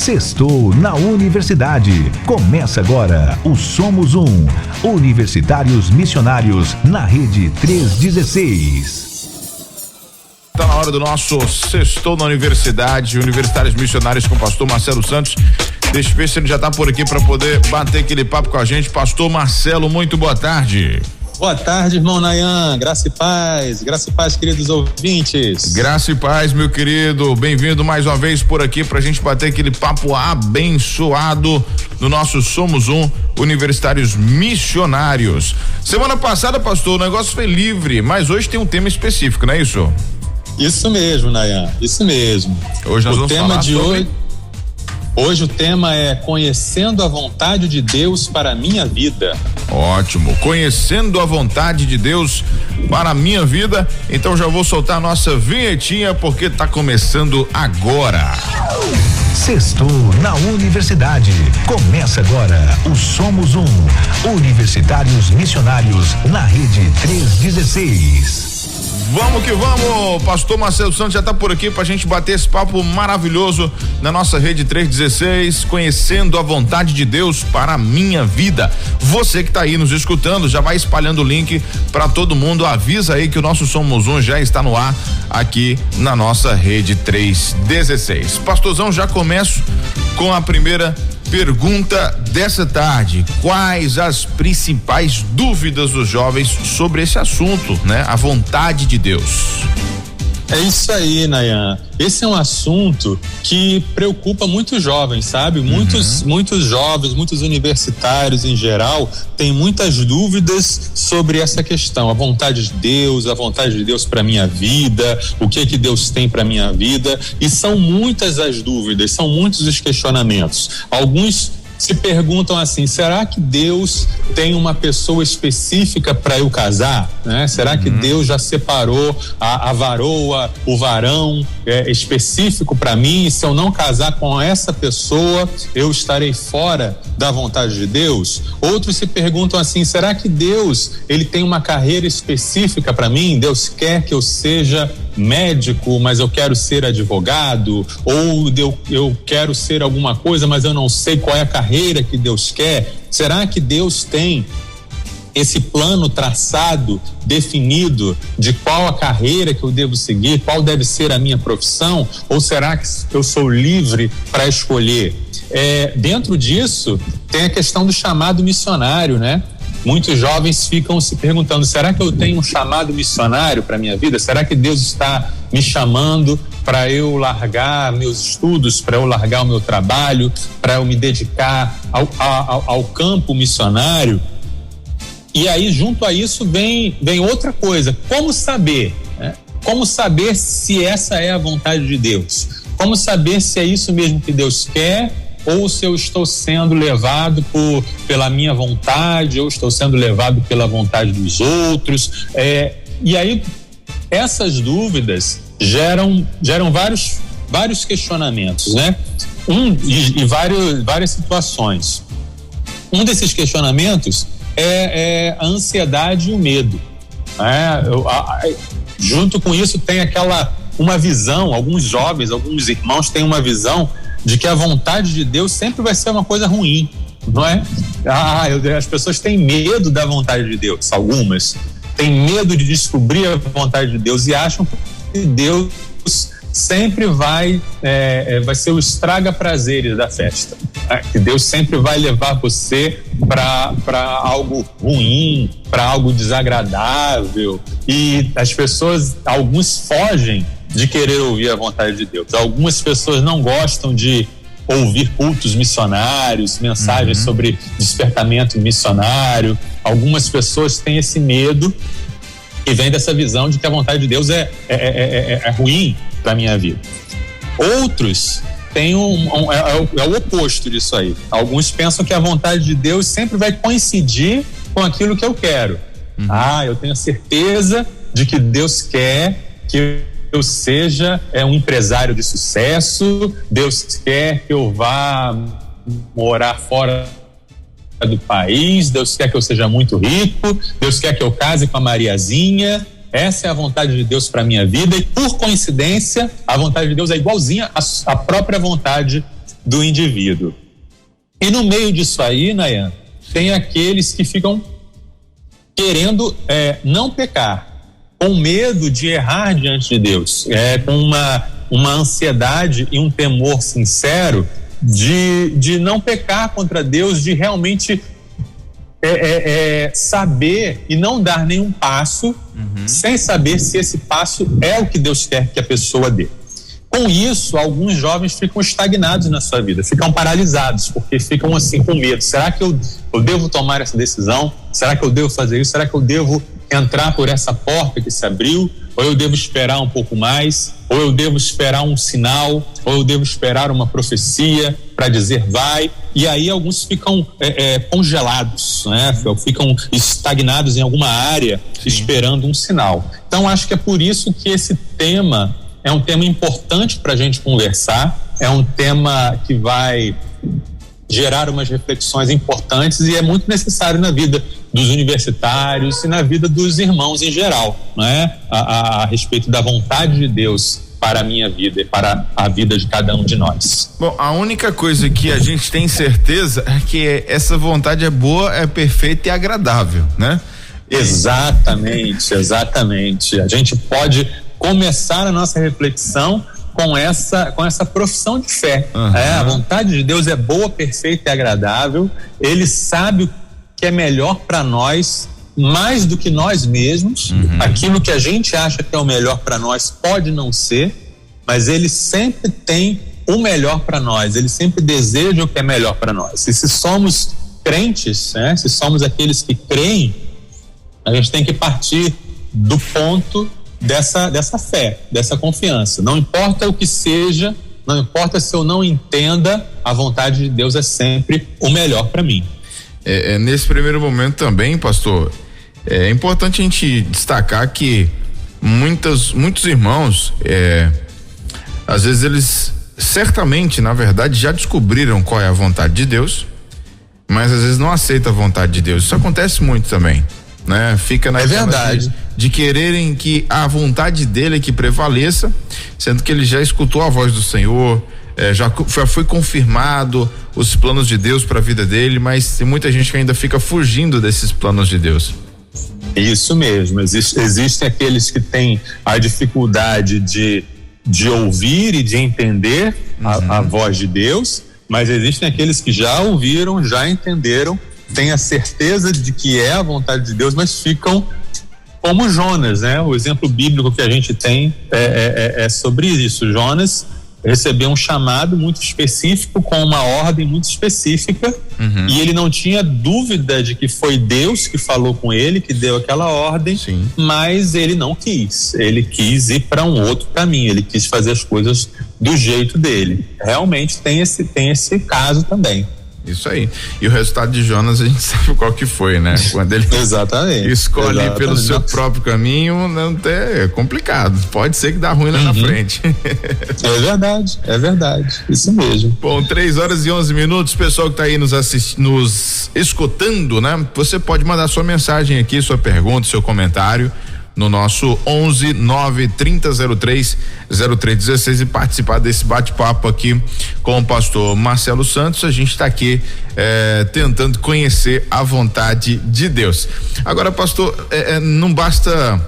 Sextou na Universidade. Começa agora o Somos Um. Universitários Missionários na Rede 316. Tá na hora do nosso Sextou na Universidade, Universitários Missionários com o pastor Marcelo Santos. Deixa eu ver se ele já tá por aqui para poder bater aquele papo com a gente. Pastor Marcelo, muito boa tarde. Boa tarde, irmão Nayan, graça e paz, queridos ouvintes. Graça e paz, meu querido, bem-vindo mais uma vez por aqui pra gente bater aquele papo abençoado no nosso Somos Um, Universitários Missionários. Semana passada, pastor, o negócio foi livre, mas hoje tem um tema específico, não é isso? Isso mesmo, Nayan, isso mesmo. Hoje nós vamos falar sobre... Hoje o tema é Conhecendo a Vontade de Deus para a Minha Vida. Ótimo, conhecendo a vontade de Deus para a minha vida. Então já vou soltar a nossa vinhetinha porque tá começando agora. Sextou na Universidade. Começa agora o Somos Um. Universitários Missionários na Rede 316. Vamos que vamos, pastor Marcelo Santos já tá por aqui pra gente bater esse papo maravilhoso na nossa Rede 316, conhecendo a vontade de Deus para a minha vida. Você que tá aí nos escutando, já vai espalhando o link pra todo mundo, avisa aí que o nosso Somos Um já está no ar aqui na nossa Rede 316. Pastorzão, já começo com a primeira pergunta dessa tarde: quais as principais dúvidas dos jovens sobre esse assunto, né? A vontade de Deus. É isso aí, Nayan. Esse é um assunto que preocupa muitos jovens, sabe? Muitos jovens, muitos universitários em geral, têm muitas dúvidas sobre essa questão, a vontade de Deus para minha vida, o que Deus tem para minha vida, e são muitas as dúvidas, são muitos os questionamentos. Alguns se perguntam assim: será que Deus tem uma pessoa específica para eu casar, né? Será que Deus já separou a varoa, o varão específico para mim, e se eu não casar com essa pessoa eu estarei fora da vontade de Deus? Outros se perguntam assim: será que Deus, ele tem uma carreira específica para mim? Deus quer que eu seja médico, mas eu quero ser advogado, ou eu quero ser alguma coisa, mas eu não sei qual é a carreira que Deus quer. Será que Deus tem esse plano traçado, definido, de qual a carreira que eu devo seguir, qual deve ser a minha profissão, ou será que eu sou livre para escolher? Dentro disso tem a questão do chamado missionário, né? Muitos jovens ficam se perguntando: será que eu tenho um chamado missionário para minha vida? Será que Deus está me chamando para eu largar meus estudos, para eu largar o meu trabalho, para eu me dedicar ao campo missionário? E aí, junto a isso, vem outra coisa: como saber, né? Como saber se essa é a vontade de Deus? Como saber se é isso mesmo que Deus quer, ou se eu estou sendo levado pela minha vontade, ou estou sendo levado pela vontade dos outros? E aí, essas dúvidas geram vários questionamentos, né? Várias situações. Um desses questionamentos é a ansiedade e o medo, né? Junto com isso tem uma visão, alguns jovens, alguns irmãos têm uma visão de que a vontade de Deus sempre vai ser uma coisa ruim, não é? As pessoas têm medo da vontade de Deus, algumas têm medo de descobrir a vontade de Deus e acham que Deus sempre vai ser o estraga-prazeres da festa, né? Que Deus sempre vai levar você para algo ruim, para algo desagradável, e as pessoas, alguns fogem de querer ouvir a vontade de Deus. Algumas pessoas não gostam de ouvir cultos missionários, mensagens sobre despertamento missionário. Algumas pessoas têm esse medo e vem dessa visão de que a vontade de Deus é ruim para a minha vida. Outros têm é o oposto disso aí. Alguns pensam que a vontade de Deus sempre vai coincidir com aquilo que eu quero. Eu tenho certeza de que Deus quer que eu seja um empresário de sucesso, Deus quer que eu vá morar fora do país, Deus quer que eu seja muito rico, Deus quer que eu case com a Mariazinha. Essa é a vontade de Deus para minha vida, e por coincidência a vontade de Deus é igualzinha à própria vontade do indivíduo. E no meio disso aí, Nayan, tem aqueles que ficam querendo não pecar, com medo de errar diante de Deus, com uma ansiedade e um temor sincero de não pecar contra Deus, de realmente saber e não dar nenhum passo sem saber se esse passo é o que Deus quer que a pessoa dê. Com isso, alguns jovens ficam estagnados na sua vida, ficam paralisados, porque ficam assim com medo. Será que eu devo tomar essa decisão? Será que eu devo fazer isso? Será que eu devo entrar por essa porta que se abriu? Ou eu devo esperar um pouco mais? Ou eu devo esperar um sinal? Ou eu devo esperar uma profecia para dizer vai? E aí alguns ficam congelados, né? Ficam estagnados em alguma área, esperando um sinal. Então acho que é por isso que esse tema é um tema importante para a gente conversar, é um tema que vai gerar umas reflexões importantes e é muito necessário na vida dos universitários e na vida dos irmãos em geral, né? A respeito da vontade de Deus para a minha vida e para a vida de cada um de nós. Bom, a única coisa que a gente tem certeza é que essa vontade é boa, é perfeita e agradável, né? Exatamente. A gente pode começar a nossa reflexão com essa profissão de fé. A vontade de Deus é boa, perfeita e agradável. Ele sabe o que é melhor para nós, mais do que nós mesmos. Aquilo que a gente acha que é o melhor para nós pode não ser, mas ele sempre tem o melhor para nós. Ele sempre deseja o que é melhor para nós. E se somos crentes, né, se somos aqueles que creem, a gente tem que partir do ponto dessa fé, dessa confiança. Não importa o que seja, não importa se eu não entenda, a vontade de Deus é sempre o melhor para mim. Nesse primeiro momento também, pastor, é importante a gente destacar que muitos irmãos, às vezes eles certamente, na verdade, já descobriram qual é a vontade de Deus, mas às vezes não aceitam a vontade de Deus. Isso acontece muito também, né? Fica na verdade de quererem que a vontade dele é que prevaleça, sendo que ele já escutou a voz do Senhor, já foi confirmado os planos de Deus para a vida dele, mas tem muita gente que ainda fica fugindo desses planos de Deus. Isso mesmo, existem aqueles que têm a dificuldade de ouvir e de entender a voz de Deus, mas existem aqueles que já ouviram, já entenderam, têm a certeza de que é a vontade de Deus, mas ficam como Jonas, né? O exemplo bíblico que a gente tem é sobre isso. Jonas recebeu um chamado muito específico, com uma ordem muito específica, e ele não tinha dúvida de que foi Deus que falou com ele, que deu aquela ordem. Sim. Mas ele não quis, ele quis ir para um outro caminho, ele quis fazer as coisas do jeito dele. Realmente tem esse caso também. Isso aí. E o resultado de Jonas a gente sabe qual que foi, né? Quando ele escolhe ir pelo seu próprio caminho, não é complicado. Pode ser que dá ruim lá na frente. É verdade. Isso mesmo. Bom, 3:11, pessoal que tá aí nos escutando, né? Você pode mandar sua mensagem aqui, sua pergunta, seu comentário no nosso 11 9 30 03 0316 e participar desse bate-papo aqui com o pastor Marcelo Santos. A gente está aqui tentando conhecer a vontade de Deus. Agora, pastor, não basta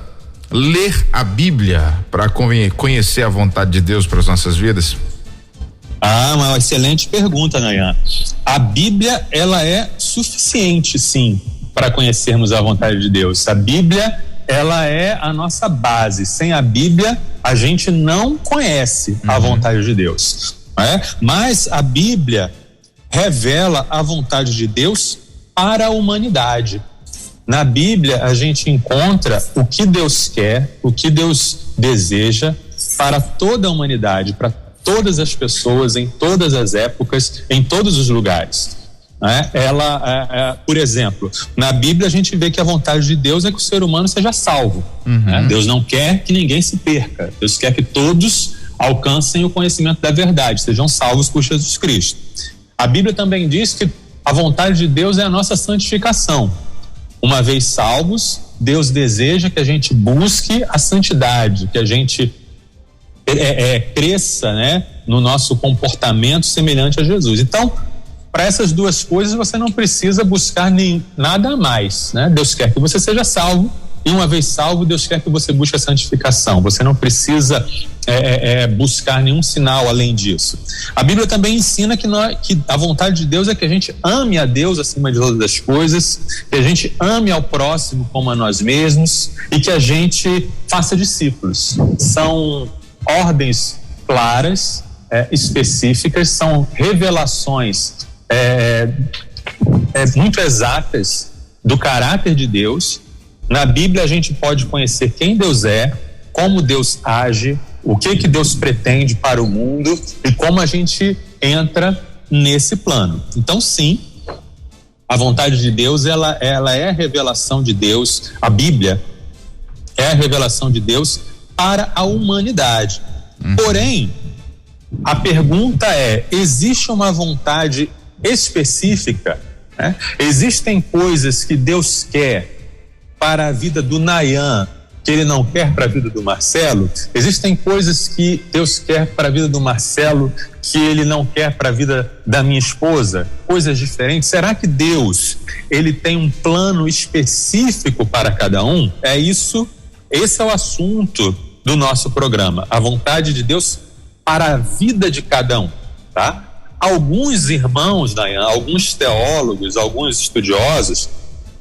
ler a Bíblia para conhecer a vontade de Deus para as nossas vidas? Uma excelente pergunta, Nayan. A Bíblia, ela é suficiente, sim, para conhecermos a vontade de Deus. A Bíblia, ela é a nossa base. Sem a Bíblia, a gente não conhece a vontade de Deus, não é? Mas a Bíblia revela a vontade de Deus para a humanidade. Na Bíblia, a gente encontra o que Deus quer, o que Deus deseja para toda a humanidade, para todas as pessoas, em todas as épocas, em todos os lugares. Por exemplo, na Bíblia a gente vê que a vontade de Deus é que o ser humano seja salvo. Deus não quer que ninguém se perca. Deus quer que todos alcancem o conhecimento da verdade, sejam salvos por Jesus Cristo. A Bíblia também diz que a vontade de Deus é a nossa santificação. Uma vez salvos, Deus deseja que a gente busque a santidade, que a gente cresça, né, no nosso comportamento semelhante a Jesus. Então, para essas duas coisas você não precisa buscar nada a mais, né? Deus quer que você seja salvo, e uma vez salvo, Deus quer que você busque a santificação. Você não precisa buscar nenhum sinal além disso. A Bíblia também ensina que a vontade de Deus é que a gente ame a Deus acima de todas as coisas, que a gente ame ao próximo como a nós mesmos e que a gente faça discípulos. São ordens claras, específicas, são revelações muito exatas do caráter de Deus. Na Bíblia a gente pode conhecer quem Deus é, como Deus age, o que Deus pretende para o mundo e como a gente entra nesse plano. Então, sim, a vontade de Deus, ela é a revelação de Deus. A Bíblia é a revelação de Deus para a humanidade. Porém, a pergunta existe uma vontade específica, né? Existem coisas que Deus quer para a vida do Nayan que ele não quer para a vida do Marcelo? Existem coisas que Deus quer para a vida do Marcelo que ele não quer para a vida da minha esposa? Coisas diferentes? Será que Deus, ele tem um plano específico para cada um? Esse é o assunto do nosso programa, a vontade de Deus para a vida de cada um, tá? Alguns irmãos, Nayan, alguns teólogos, alguns estudiosos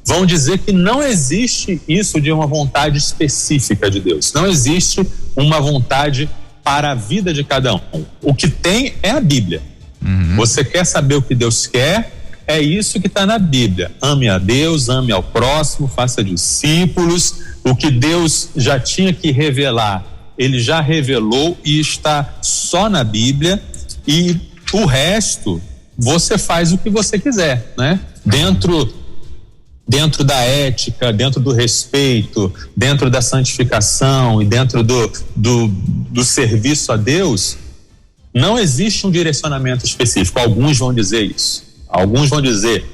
vão dizer que não existe isso de uma vontade específica de Deus. Não existe uma vontade para a vida de cada um. O que tem é a Bíblia. Você quer saber o que Deus quer? É isso que está na Bíblia. Ame a Deus, ame ao próximo, faça discípulos. O que Deus já tinha que revelar, ele já revelou e está só na Bíblia. E o resto, você faz o que você quiser, né? Dentro da ética, dentro do respeito, dentro da santificação e dentro do serviço a Deus, não existe um direcionamento específico. Alguns vão dizer isso. Alguns vão dizer: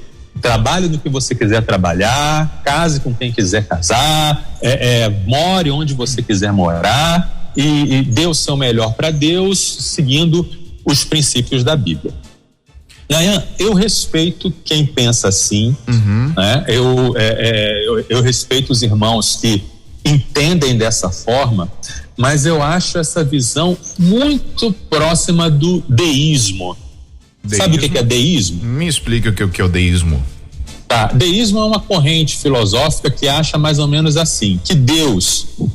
trabalhe no que você quiser trabalhar, case com quem quiser casar, more onde você quiser morar e dê o seu melhor para Deus, seguindo os princípios da Bíblia. Nayan, eu respeito quem pensa assim, né? Eu respeito os irmãos que entendem dessa forma, mas eu acho essa visão muito próxima do deísmo. Sabe o que é deísmo? Me explica o que é o deísmo. Tá, deísmo é uma corrente filosófica que acha mais ou menos assim, que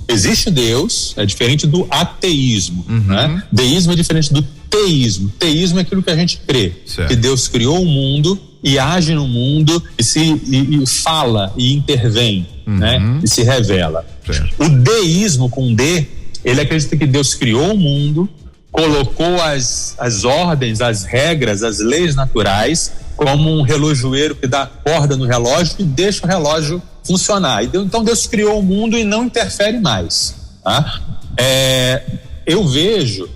existe Deus, é diferente do ateísmo, né? Deísmo é diferente do teísmo. Teísmo é aquilo que a gente crê, certo, que Deus criou o mundo e age no mundo e fala e intervém, né? E se revela. Certo. O deísmo com D, ele acredita que Deus criou o mundo, colocou as ordens, as regras, as leis naturais, como um relojoeiro que dá corda no relógio e deixa o relógio funcionar. Então Deus criou o mundo e não interfere mais, tá? Eu vejo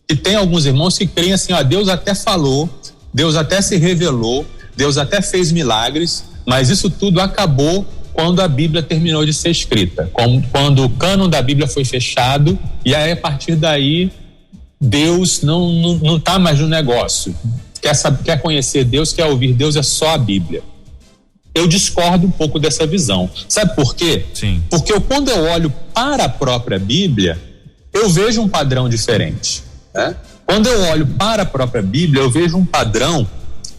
que tem alguns irmãos que creem assim: Deus até falou, Deus até se revelou, Deus até fez milagres, mas isso tudo acabou quando a Bíblia terminou de ser escrita, quando o cânon da Bíblia foi fechado, e aí a partir daí Deus não está mais no negócio. Quer conhecer Deus, quer ouvir Deus, é só a Bíblia. Eu discordo um pouco dessa visão. Sabe por quê? Sim. Porque quando eu olho para a própria Bíblia, eu vejo um padrão diferente, né? Quando eu olho para a própria Bíblia, eu vejo um padrão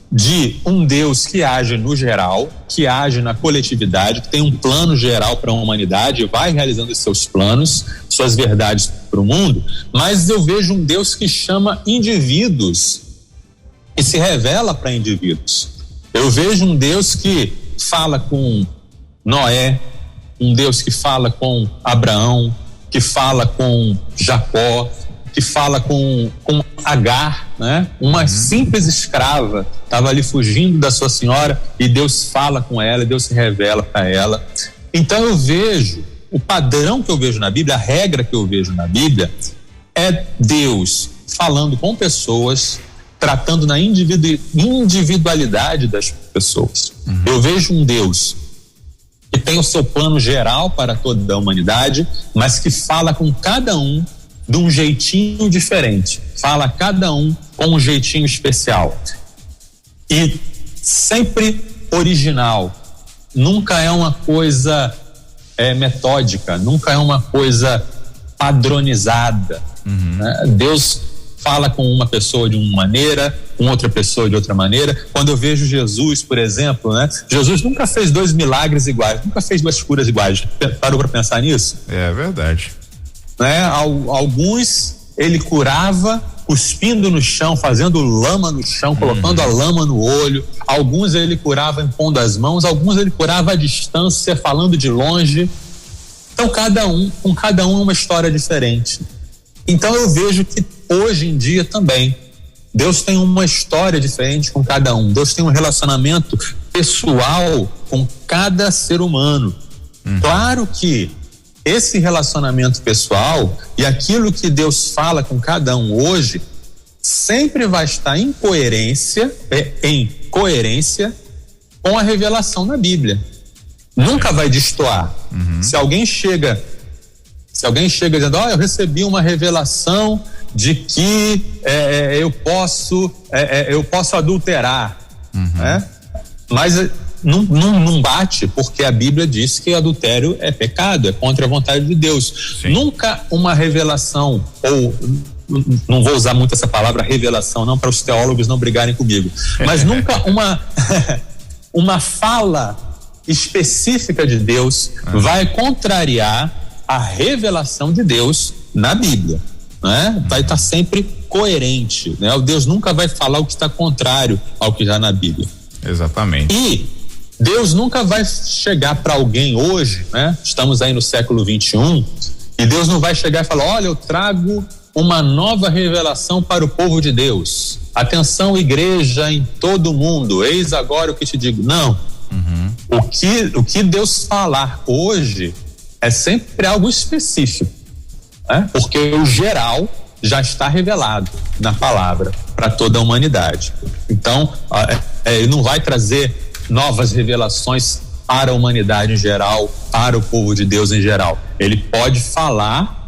de um Deus que age no geral, que age na coletividade, que tem um plano geral para a humanidade e vai realizando os seus planos, suas verdades para o mundo, mas eu vejo um Deus que chama indivíduos e se revela para indivíduos. Eu vejo um Deus que fala com Noé, um Deus que fala com Abraão, que fala com Jacó, que fala com Agar, né? Uma simples escrava estava ali fugindo da sua senhora e Deus fala com ela, Deus se revela para ela. Então eu vejo o padrão que eu vejo na Bíblia, a regra que eu vejo na Bíblia é Deus falando com pessoas, tratando na individualidade das pessoas. Eu vejo um Deus que tem o seu plano geral para toda a humanidade, mas que fala com cada um de um jeitinho diferente, fala cada um com um jeitinho especial e sempre original. Nunca é uma coisa metódica, nunca é uma coisa padronizada. Né? Deus fala com uma pessoa de uma maneira, com outra pessoa de outra maneira. Quando eu vejo Jesus, por exemplo, né? Jesus nunca fez 2 milagres iguais, nunca fez 2 curas iguais. Parou para pensar nisso? É verdade. Né? Alguns ele curava cuspindo no chão, fazendo lama no chão, colocando a lama no olho. Alguns ele curava impondo as mãos, alguns ele curava à distância, falando de longe. Então com cada um uma história diferente. Então eu vejo que hoje em dia também Deus tem uma história diferente com cada um. Deus tem um relacionamento pessoal com cada ser humano. Claro que esse relacionamento pessoal e aquilo que Deus fala com cada um hoje sempre vai estar em coerência com a revelação na Bíblia. Nunca vai destoar. Se alguém chega dizendo, eu recebi uma revelação de que eu posso adulterar, né? Mas não bate, porque a Bíblia diz que adultério é pecado, é contra a vontade de Deus. Sim. Nunca uma revelação, ou não vou usar muito essa palavra revelação não, para os teólogos não brigarem comigo, mas nunca uma fala específica de Deus vai contrariar a revelação de Deus na Bíblia, né? Vai estar sempre coerente, né? O Deus nunca vai falar o que está contrário ao que já na Bíblia. Exatamente. E Deus nunca vai chegar para alguém hoje, né? Estamos aí no século 21, e Deus não vai chegar e falar, olha, eu trago uma nova revelação para o povo de Deus. Atenção, igreja em todo o mundo, eis agora o que te digo. Não. O que Deus falar hoje é sempre algo específico, né? Porque o geral já está revelado na palavra para toda a humanidade. Então, ele não vai trazer novas revelações para a humanidade em geral, para o povo de Deus em geral. Ele pode falar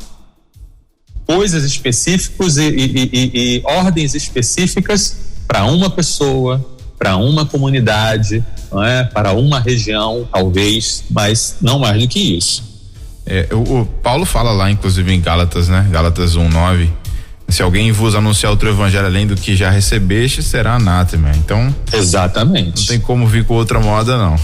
coisas específicas e ordens específicas para uma pessoa, para uma comunidade, não é? Para uma região, talvez, mas não mais do que isso. O Paulo fala lá, inclusive, em Gálatas, né? Gálatas 1:9. Se alguém vos anunciar outro evangelho além do que já recebeste, será anátema. Então, exatamente. Não tem como vir com outra moda, não.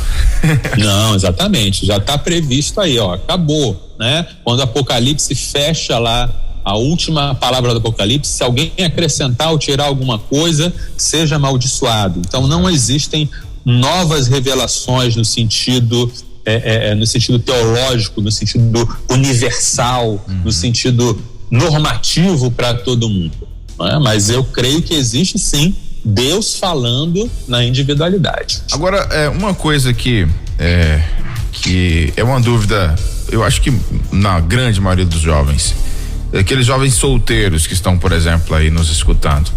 Não, exatamente. Já está previsto aí, ó. Acabou, né? Quando o Apocalipse fecha lá, a última palavra do Apocalipse, se alguém acrescentar ou tirar alguma coisa, seja amaldiçoado. Então, não existem novas revelações no sentido teológico, no sentido universal, no sentido normativo para todo mundo, né? Mas eu creio que existe sim Deus falando na individualidade. Agora, uma coisa que é uma dúvida, eu acho que na grande maioria dos jovens, aqueles jovens solteiros que estão, por exemplo, aí nos escutando,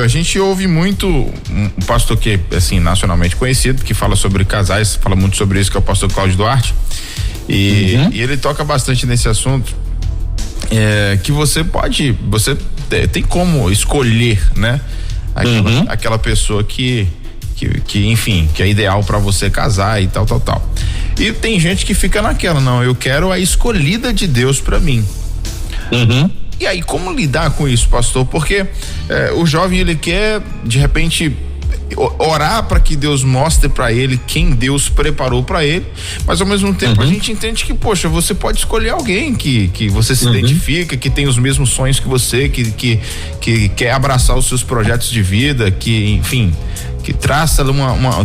a gente ouve muito um pastor que assim nacionalmente conhecido, que fala sobre casais, fala muito sobre isso, que é o pastor Cláudio Duarte, e ele toca bastante nesse assunto. Que você tem como escolher, né? Aquela pessoa que enfim, que é ideal para você casar e tal. E tem gente que fica naquela, não, eu quero a escolhida de Deus para mim. E aí, como lidar com isso, pastor? Porque o jovem, ele quer, de repente, orar para que Deus mostre para ele quem Deus preparou para ele, mas ao mesmo tempo a gente entende que, poxa, você pode escolher alguém que você se identifica, que tem os mesmos sonhos que você, que quer abraçar os seus projetos de vida, que, enfim, que traça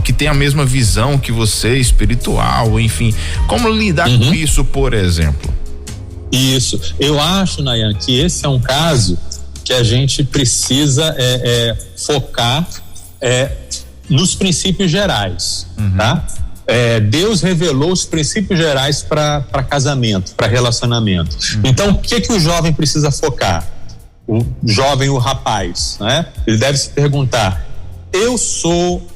que tem a mesma visão que você, espiritual, enfim. Como lidar com isso, por exemplo? Isso, eu acho, Nayan, que esse é um caso que a gente precisa focar nos princípios gerais, tá? Deus revelou os princípios gerais para casamento, para relacionamento. Então, o que o jovem precisa focar? O jovem, o rapaz, né? Ele deve se perguntar: eu sou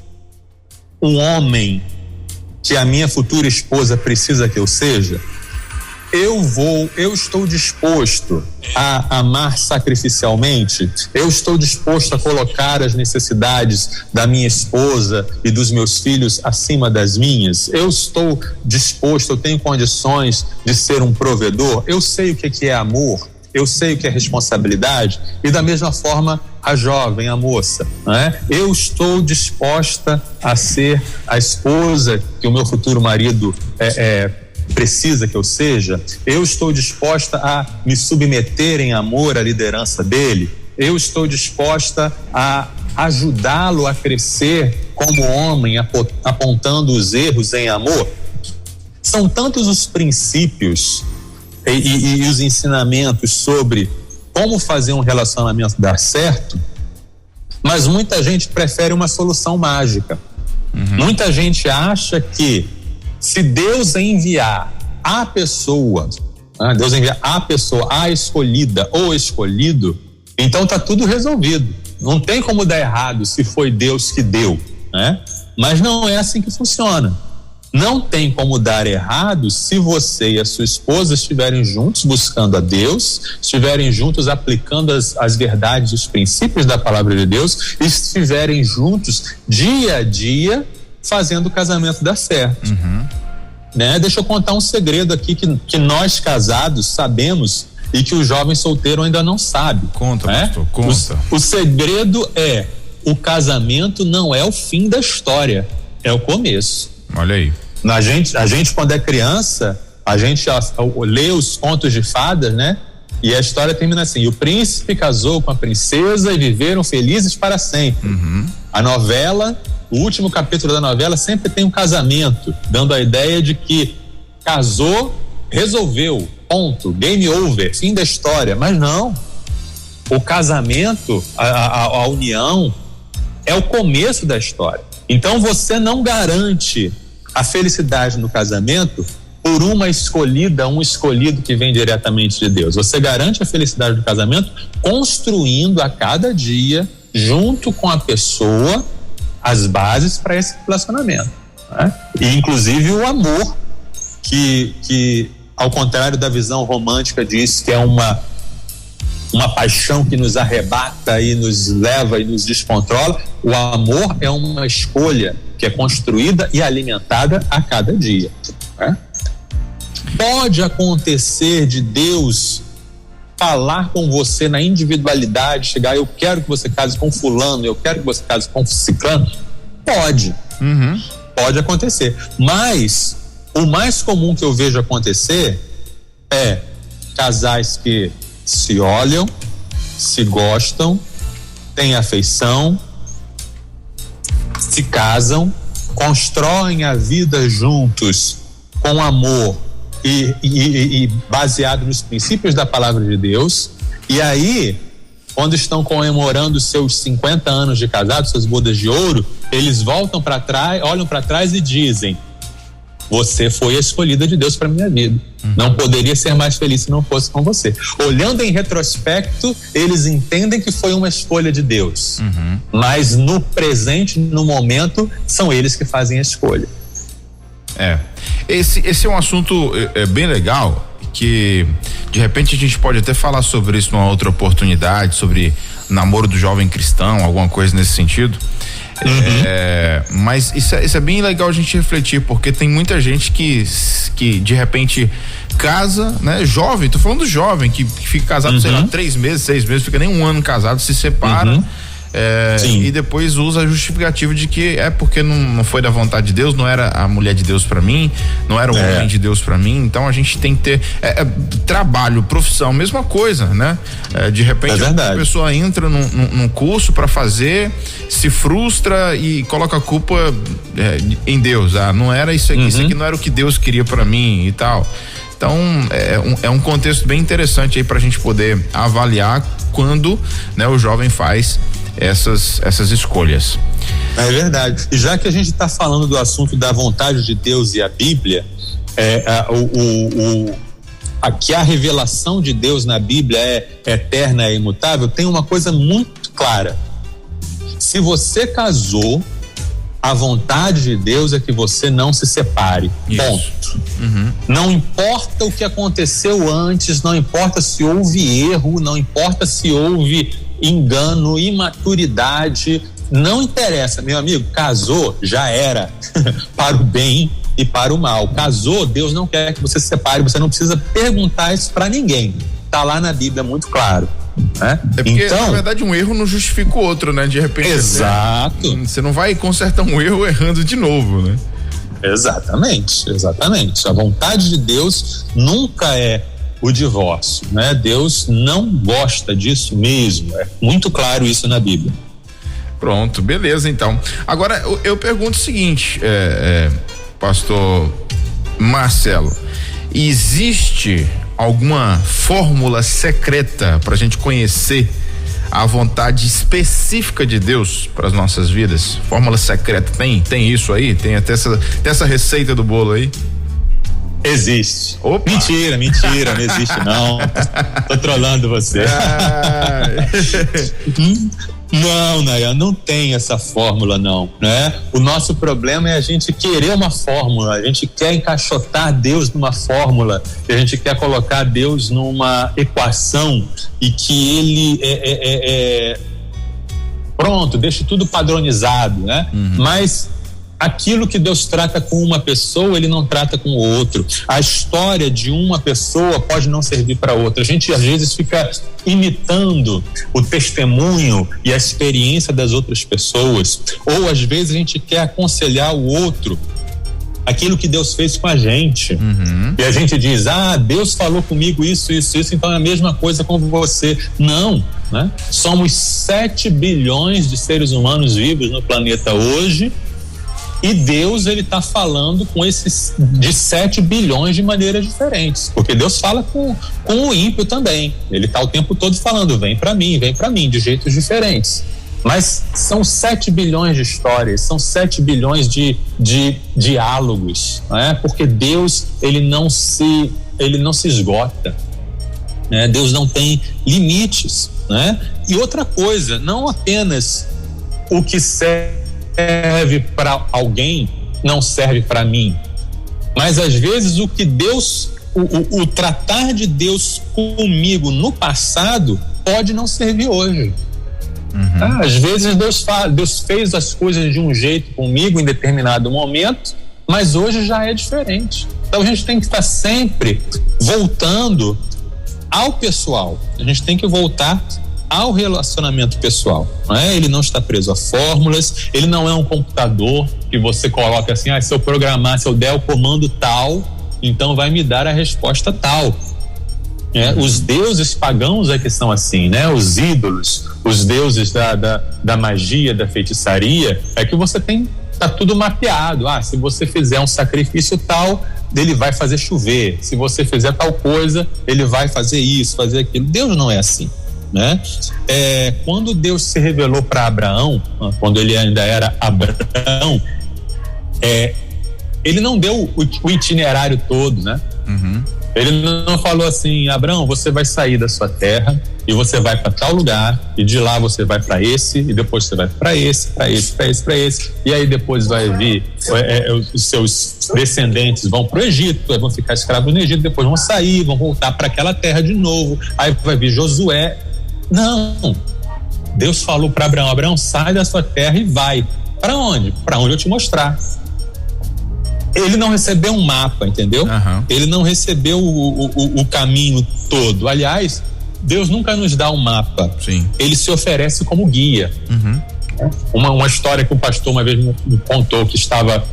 um homem que a minha futura esposa precisa que eu seja? eu estou disposto a amar sacrificialmente, eu estou disposto a colocar as necessidades da minha esposa e dos meus filhos acima das minhas, eu estou disposto, eu tenho condições de ser um provedor, eu sei o que é amor, eu sei o que é responsabilidade, e da mesma forma a jovem, a moça, né? Eu estou disposta a ser a esposa que o meu futuro marido precisa que eu seja, eu estou disposta a me submeter em amor à liderança dele, eu estou disposta a ajudá-lo a crescer como homem, apontando os erros em amor. São tantos os princípios e os ensinamentos sobre como fazer um relacionamento dar certo, mas muita gente prefere uma solução mágica. Muita gente acha que se Deus enviar a pessoa, a escolhida ou escolhido, então tá tudo resolvido. Não tem como dar errado se foi Deus que deu, né? Mas não é assim que funciona. Não tem como dar errado se você e a sua esposa estiverem juntos buscando a Deus, estiverem juntos aplicando as verdades, os princípios da palavra de Deus, e estiverem juntos dia a dia fazendo o casamento dar certo. Né? Deixa eu contar um segredo aqui que nós casados sabemos e que o jovem solteiro ainda não sabe. Conta, pastor, conta. O segredo é: o casamento não é o fim da história, é o começo. Olha aí. A gente quando é criança, a gente lê os contos de fadas, né? E a história termina assim: o príncipe casou com a princesa e viveram felizes para sempre. A novela, o último capítulo da novela sempre tem um casamento, dando a ideia de que casou, resolveu, ponto, game over, fim da história. Mas não, o casamento, a união é o começo da história. Então você não garante a felicidade no casamento por uma escolhida, um escolhido que vem diretamente de Deus. Você garante a felicidade do casamento construindo a cada dia, junto com a pessoa, as bases para esse relacionamento, né? E inclusive o amor, que ao contrário da visão romântica diz que é uma paixão que nos arrebata e nos leva e nos descontrola. O amor é uma escolha que é construída e alimentada a cada dia, né? Pode acontecer de Deus falar com você na individualidade, chegar: eu quero que você case com fulano, eu quero que você case com ciclano. Pode. Pode acontecer. Mas o mais comum que eu vejo acontecer é casais que se olham, se gostam, têm afeição, se casam, constroem a vida juntos com amor e baseado nos princípios da palavra de Deus, e aí, quando estão comemorando seus 50 anos de casado, suas bodas de ouro, eles voltam para trás, olham para trás e dizem: você foi a escolhida de Deus para minha vida. Não poderia ser mais feliz se não fosse com você. Olhando em retrospecto, eles entendem que foi uma escolha de Deus. Mas no presente, no momento, são eles que fazem a escolha. Esse é um assunto bem legal, que de repente a gente pode até falar sobre isso numa outra oportunidade, sobre namoro do jovem cristão, alguma coisa nesse sentido. Mas isso é bem legal a gente refletir, porque tem muita gente que de repente casa, né? Jovem, tô falando do jovem que fica casado, sei lá, 3 meses, 6 meses, fica nem um ano casado, se separa. E depois usa a justificativa de que é porque não foi da vontade de Deus, não era a mulher de Deus pra mim, não era o homem de Deus pra mim. Então a gente tem que ter trabalho, profissão, mesma coisa, né? De repente a pessoa entra num curso pra fazer, se frustra e coloca a culpa em Deus. Não era isso aqui, isso aqui não era o que Deus queria pra mim e tal. Então é um contexto bem interessante aí pra gente poder avaliar quando, né, o jovem faz essas escolhas. É verdade. E já que a gente está falando do assunto da vontade de Deus e a Bíblia, que a revelação de Deus na Bíblia é eterna e imutável, tem uma coisa muito clara: se você casou, A vontade de Deus é que você não se separe. Isso. Ponto. Não importa o que aconteceu antes, não importa se houve erro, não importa se houve engano, imaturidade, não interessa, meu amigo, casou, já era, para o bem e para o mal. Casou, Deus não quer que você se separe, você não precisa perguntar isso para ninguém. Tá lá na Bíblia muito claro. Né? É porque, então, na verdade, um erro não justifica o outro, né? De repente. Exato. Você não vai consertar um erro errando de novo, né? Exatamente. A vontade de Deus nunca é o divórcio, né? Deus não gosta disso mesmo. É muito claro isso na Bíblia. Pronto, beleza, então. Agora, eu pergunto o seguinte, pastor Marcelo, existe alguma fórmula secreta para a gente conhecer a vontade específica de Deus para as nossas vidas? Fórmula secreta, tem isso aí? Tem até essa receita do bolo aí? Existe. Opa. Mentira, não existe não. Tô trolando você. Não, Nayan, não tem essa fórmula não, né? O nosso problema é a gente querer uma fórmula, a gente quer encaixotar Deus numa fórmula, a gente quer colocar Deus numa equação e que ele pronto, deixe tudo padronizado, né? Mas aquilo que Deus trata com uma pessoa, ele não trata com o outro. A história de uma pessoa pode não servir para outra. A gente às vezes fica imitando o testemunho e a experiência das outras pessoas, ou às vezes a gente quer aconselhar o outro aquilo que Deus fez com a gente. E a gente diz, Deus falou comigo isso, então é a mesma coisa com você. Não, né? Somos 7 bilhões de seres humanos vivos no planeta hoje, e Deus, ele tá falando com esses de 7 bilhões de maneiras diferentes, porque Deus fala com o ímpio também. Ele tá o tempo todo falando, vem para mim, de jeitos diferentes. Mas são 7 bilhões de histórias, são 7 bilhões de diálogos, né? Porque Deus, ele não se esgota, né? Deus não tem limites, né? E outra coisa, não apenas o que serve para alguém não serve para mim, mas às vezes o que Deus, o tratar de Deus comigo no passado pode não servir hoje. Às vezes Deus fez as coisas de um jeito comigo em determinado momento, mas hoje já é diferente. Então a gente tem que estar sempre voltando ao pessoal, a gente tem que voltar ao relacionamento pessoal, não é? Ele não está preso a fórmulas, ele não é um computador que você coloca assim, se eu programar, se eu der o comando tal, então vai me dar a resposta tal. Os deuses pagãos é que são assim, né? Os ídolos, os deuses da magia, da feitiçaria, é que você tá tudo mapeado. Se você fizer um sacrifício tal, ele vai fazer chover. Se você fizer tal coisa, ele vai fazer isso, fazer aquilo. Deus não é assim, né? Quando Deus se revelou para Abraão, quando ele ainda era Abraão, ele não deu o itinerário todo, né? Ele não falou assim, Abraão, você vai sair da sua terra e você vai para tal lugar, e de lá você vai para esse, e depois você vai para esse, e aí depois vai vir os seus descendentes vão para o Egito, vão ficar escravos no Egito, depois vão sair, vão voltar para aquela terra de novo, aí vai vir Josué. Não, Deus falou para Abraão, sai da sua terra e vai. Para onde? Para onde eu te mostrar. Ele não recebeu um mapa, entendeu? Ele não recebeu o caminho todo. Aliás, Deus nunca nos dá um mapa. Sim. Ele se oferece como guia. Uma história que o pastor uma vez me contou, que estava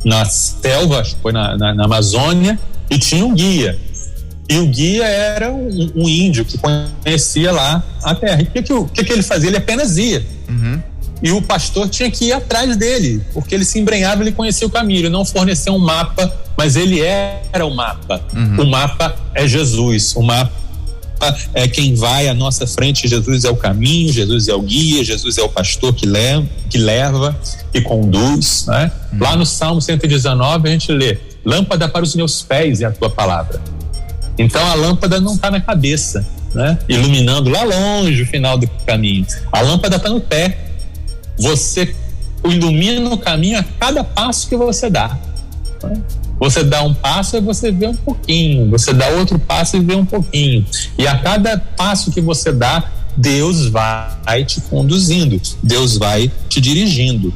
na selva, acho que foi na Amazônia, e tinha um guia. E o guia era um índio que conhecia lá a terra. E o que ele fazia? Ele apenas ia. E o pastor tinha que ir atrás dele, porque ele se embrenhava, ele conhecia o caminho. Ele não forneceu um mapa, mas ele era o mapa. O mapa é Jesus, o mapa é quem vai à nossa frente. Jesus é o caminho, Jesus é o guia, Jesus é o pastor que leva, que conduz, né? Lá no Salmo 119 a gente lê, lâmpada para os meus pés é a tua palavra. Então a lâmpada não está na cabeça, né? Iluminando lá longe o final do caminho. A lâmpada está no pé. Você ilumina o caminho a cada passo que você dá. Você dá um passo e você vê um pouquinho, você dá outro passo e vê um pouquinho, e a cada passo que você dá, Deus vai te conduzindo, Deus vai te dirigindo.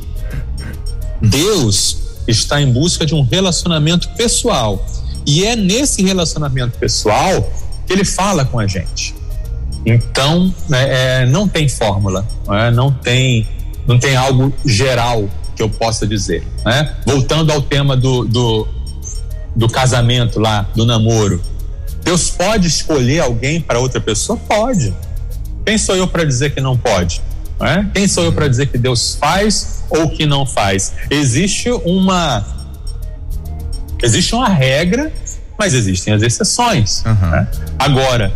Deus está em busca de um relacionamento pessoal, e é nesse relacionamento pessoal que Ele fala com a gente. Então, não tem fórmula, não tem algo geral que eu possa dizer, né? Voltando ao tema do casamento lá, do namoro, Deus pode escolher alguém para outra pessoa? Pode. Quem sou eu para dizer que não pode? Quem sou eu para dizer que Deus faz ou que não faz? Existe uma regra, mas existem as exceções. Né? Agora,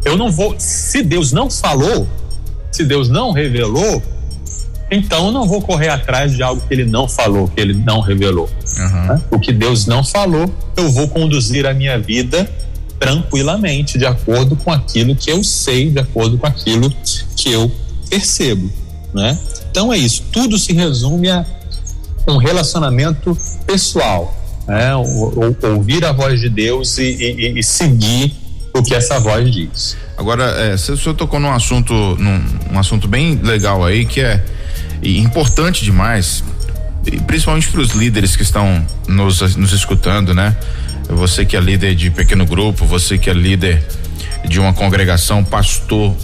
eu não vou, se Deus não falou, se Deus não revelou, então eu não vou correr atrás de algo que Ele não falou, que Ele não revelou. Né? O que Deus não falou, eu vou conduzir a minha vida tranquilamente, de acordo com aquilo que eu sei, de acordo com aquilo que eu percebo. Né? Então é isso, tudo se resume a um relacionamento pessoal, né? Ouvir a voz de Deus e seguir o que essa voz diz. Agora, o senhor tocou num assunto bem legal aí, que é importante demais, principalmente para os líderes que estão nos escutando, né? Você que é líder de pequeno grupo, você que é líder de uma congregação, pastor,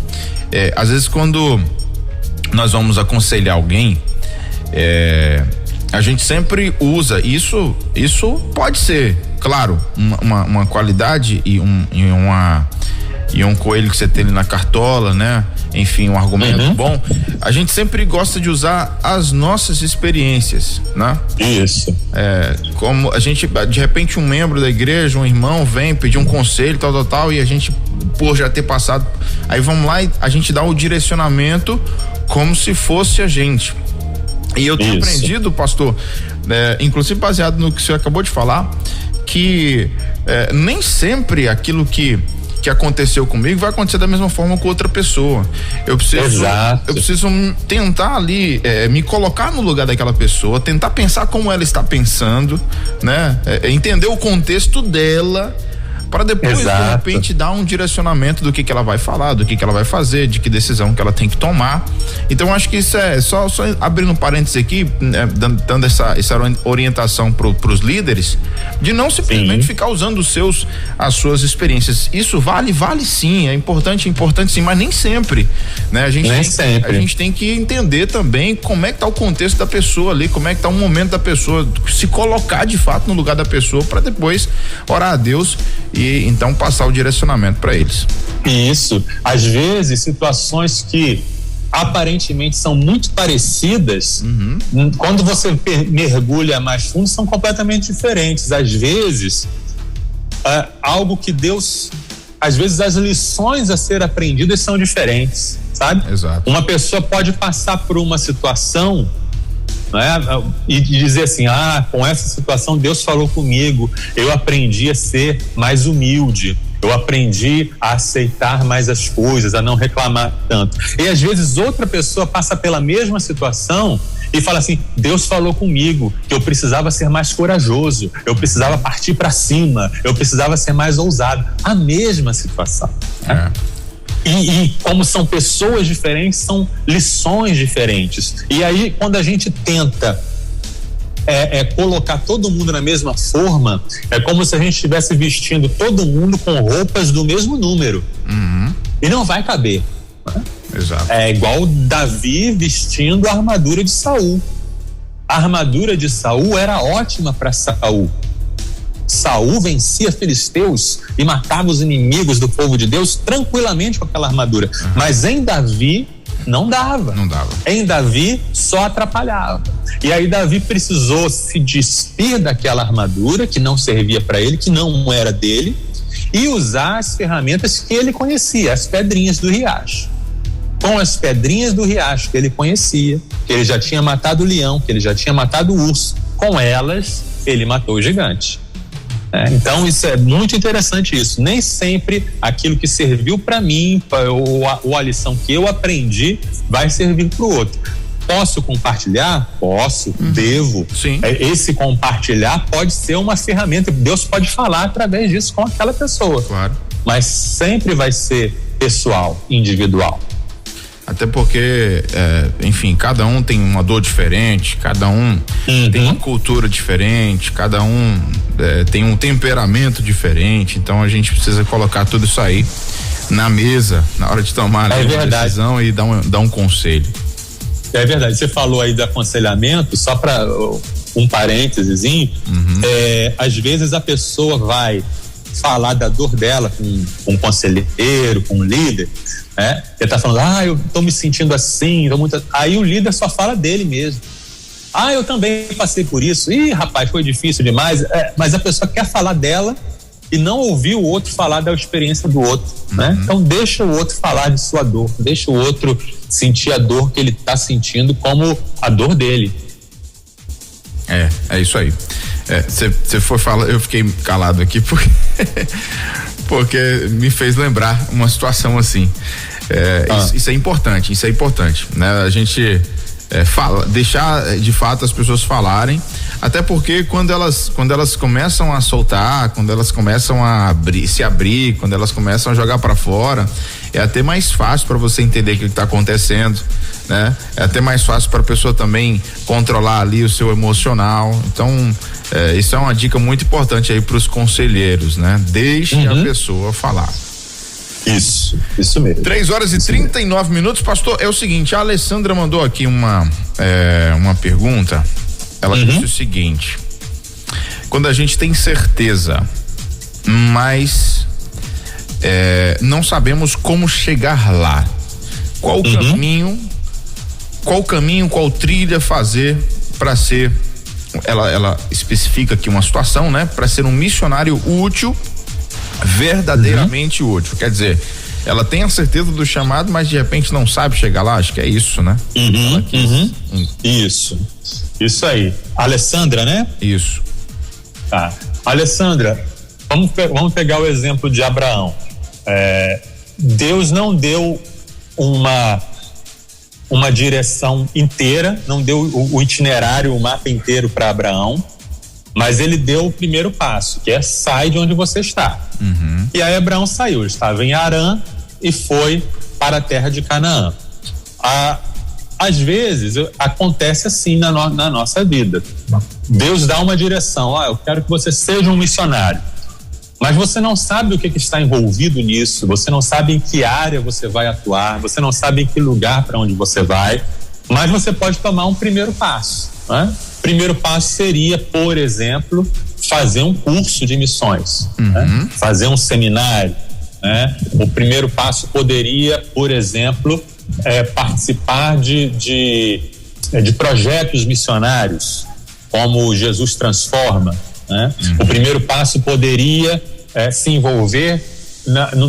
às vezes quando nós vamos aconselhar alguém, a gente sempre usa isso pode ser, claro, uma qualidade e um coelho que você tem ali na cartola, né? Enfim, um argumento bom. A gente sempre gosta de usar as nossas experiências, né? Isso. Como a gente, de repente, um membro da igreja, um irmão vem pedir um conselho, tal, e a gente, por já ter passado, aí vamos lá e a gente dá o direcionamento como se fosse a gente. E eu tenho aprendido, pastor, inclusive baseado no que o senhor acabou de falar, que nem sempre aquilo que aconteceu comigo vai acontecer da mesma forma com outra pessoa. Eu preciso tentar ali me colocar no lugar daquela pessoa, tentar pensar como ela está pensando, né? Entender o contexto dela, para depois, de repente, dar um direcionamento do que ela vai falar, do que ela vai fazer, de que decisão que ela tem que tomar. Então, acho que isso só abrindo um parênteses aqui, dando essa orientação pros líderes, de não simplesmente ficar usando as suas experiências. Isso vale sim, é importante sim, mas nem sempre, né? A gente tem que entender também como é que tá o contexto da pessoa ali, como é que tá o momento da pessoa, se colocar de fato no lugar da pessoa, para depois orar a Deus e então passar o direcionamento para eles. Isso, às vezes situações que aparentemente são muito parecidas, quando você mergulha mais fundo, são completamente diferentes. Às vezes algo que Deus, às vezes as lições a ser aprendidas são diferentes, sabe? Exato. Uma pessoa pode passar por uma situação, né, e dizer assim, com essa situação Deus falou comigo, eu aprendi a ser mais humilde, eu aprendi a aceitar mais as coisas, a não reclamar tanto. E às vezes outra pessoa passa pela mesma situação e fala assim, Deus falou comigo que eu precisava ser mais corajoso, eu precisava partir para cima, eu precisava ser mais ousado. A mesma situação, né? E como são pessoas diferentes, são lições diferentes. E aí, quando a gente tenta colocar todo mundo na mesma forma, é como se a gente estivesse vestindo todo mundo com roupas do mesmo número. E não vai caber. Né? Exato. É igual Davi vestindo a armadura de Saul. A armadura de Saul era ótima para Saul. Saul vencia filisteus e matava os inimigos do povo de Deus tranquilamente com aquela armadura. Mas em Davi não dava. Em Davi só atrapalhava. E aí Davi precisou se despir daquela armadura que não servia para ele, que não era dele, e usar as ferramentas que ele conhecia, as pedrinhas do riacho. Com as pedrinhas do riacho que ele conhecia, que ele já tinha matado o leão, que ele já tinha matado o urso, com elas ele matou o gigante. Então isso é muito interessante isso. Nem sempre aquilo que serviu para mou a lição que eu aprendi vai servir para o outro. Posso compartilhar? Posso, devo. Sim. Esse compartilhar pode ser uma ferramenta, Deus pode falar através disso com aquela pessoa. Claro. Mas sempre vai ser pessoal, individual. Até porque, enfim, cada um tem uma dor diferente, cada um tem uma cultura diferente, cada um tem um temperamento diferente, então a gente precisa colocar tudo isso aí na mesa, na hora de tomar a decisão e dar um conselho. É verdade, você falou aí do aconselhamento, só para um parênteses, às vezes a pessoa vai falar da dor dela com um conselheiro, com um líder, né? Ele tá falando, eu tô me sentindo assim, aí o líder só fala dele mesmo. Eu também passei por isso, rapaz, foi difícil demais, mas a pessoa quer falar dela e não ouvir o outro falar da experiência do outro, né? Então deixa o outro falar de sua dor, deixa o outro sentir a dor que ele tá sentindo como a dor dele. É isso aí. Você foi falar, eu fiquei calado aqui porque me fez lembrar uma situação assim. Isso é importante, né? A gente deixar de fato as pessoas falarem, até porque quando elas começam a soltar, quando elas começam a se abrir, quando elas começam a jogar para fora, é até mais fácil para você entender o que está acontecendo, né? É até mais fácil para a pessoa também controlar ali o seu emocional. Então, isso é uma dica muito importante aí para os conselheiros, né? Deixe a pessoa falar. Isso mesmo. 3h39, pastor. É o seguinte, a Alessandra mandou aqui uma pergunta. Ela disse o seguinte: quando a gente tem certeza, mas não sabemos como chegar lá, qual caminho, qual trilha fazer para ser, ela especifica aqui uma situação, né? Para ser um missionário útil, verdadeiramente útil. Quer dizer, ela tem a certeza do chamado, mas de repente não sabe chegar lá. Acho que é isso, né? Isso aí. Alessandra, né? Isso. Tá. Alessandra, vamos pegar o exemplo de Abraão. Deus não deu uma direção inteira, não deu o itinerário, o mapa inteiro para Abraão, mas ele deu o primeiro passo, que é: sai de onde você está. E aí Abraão saiu, ele estava em Harã e foi para a terra de Canaã. Às vezes acontece assim na nossa vida. Deus dá uma direção: eu quero que você seja um missionário, mas você não sabe o que está envolvido nisso, você não sabe em que área você vai atuar, você não sabe em que lugar para onde você vai, mas você pode tomar um primeiro passo, né? Primeiro passo seria, por exemplo, fazer um curso de missões, né? Fazer um seminário, né? O primeiro passo poderia, por exemplo, participar de projetos missionários, como Jesus Transforma, né? O primeiro passo poderia se envolver no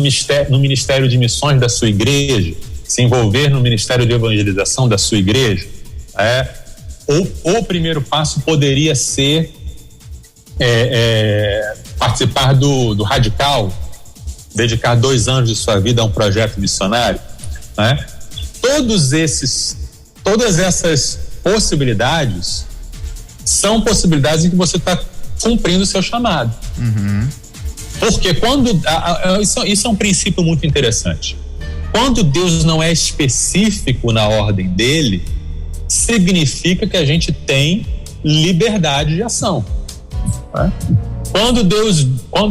ministério de missões da sua igreja, se envolver no ministério de evangelização da sua igreja. Ou o primeiro passo poderia ser participar do Radical, dedicar 2 anos de sua vida a um projeto missionário, né? Todas essas possibilidades são possibilidades em que você está cumprindo o seu chamado. Porque isso é um princípio muito interessante. Quando Deus não é específico na ordem dele, significa que a gente tem liberdade de ação, né? Quando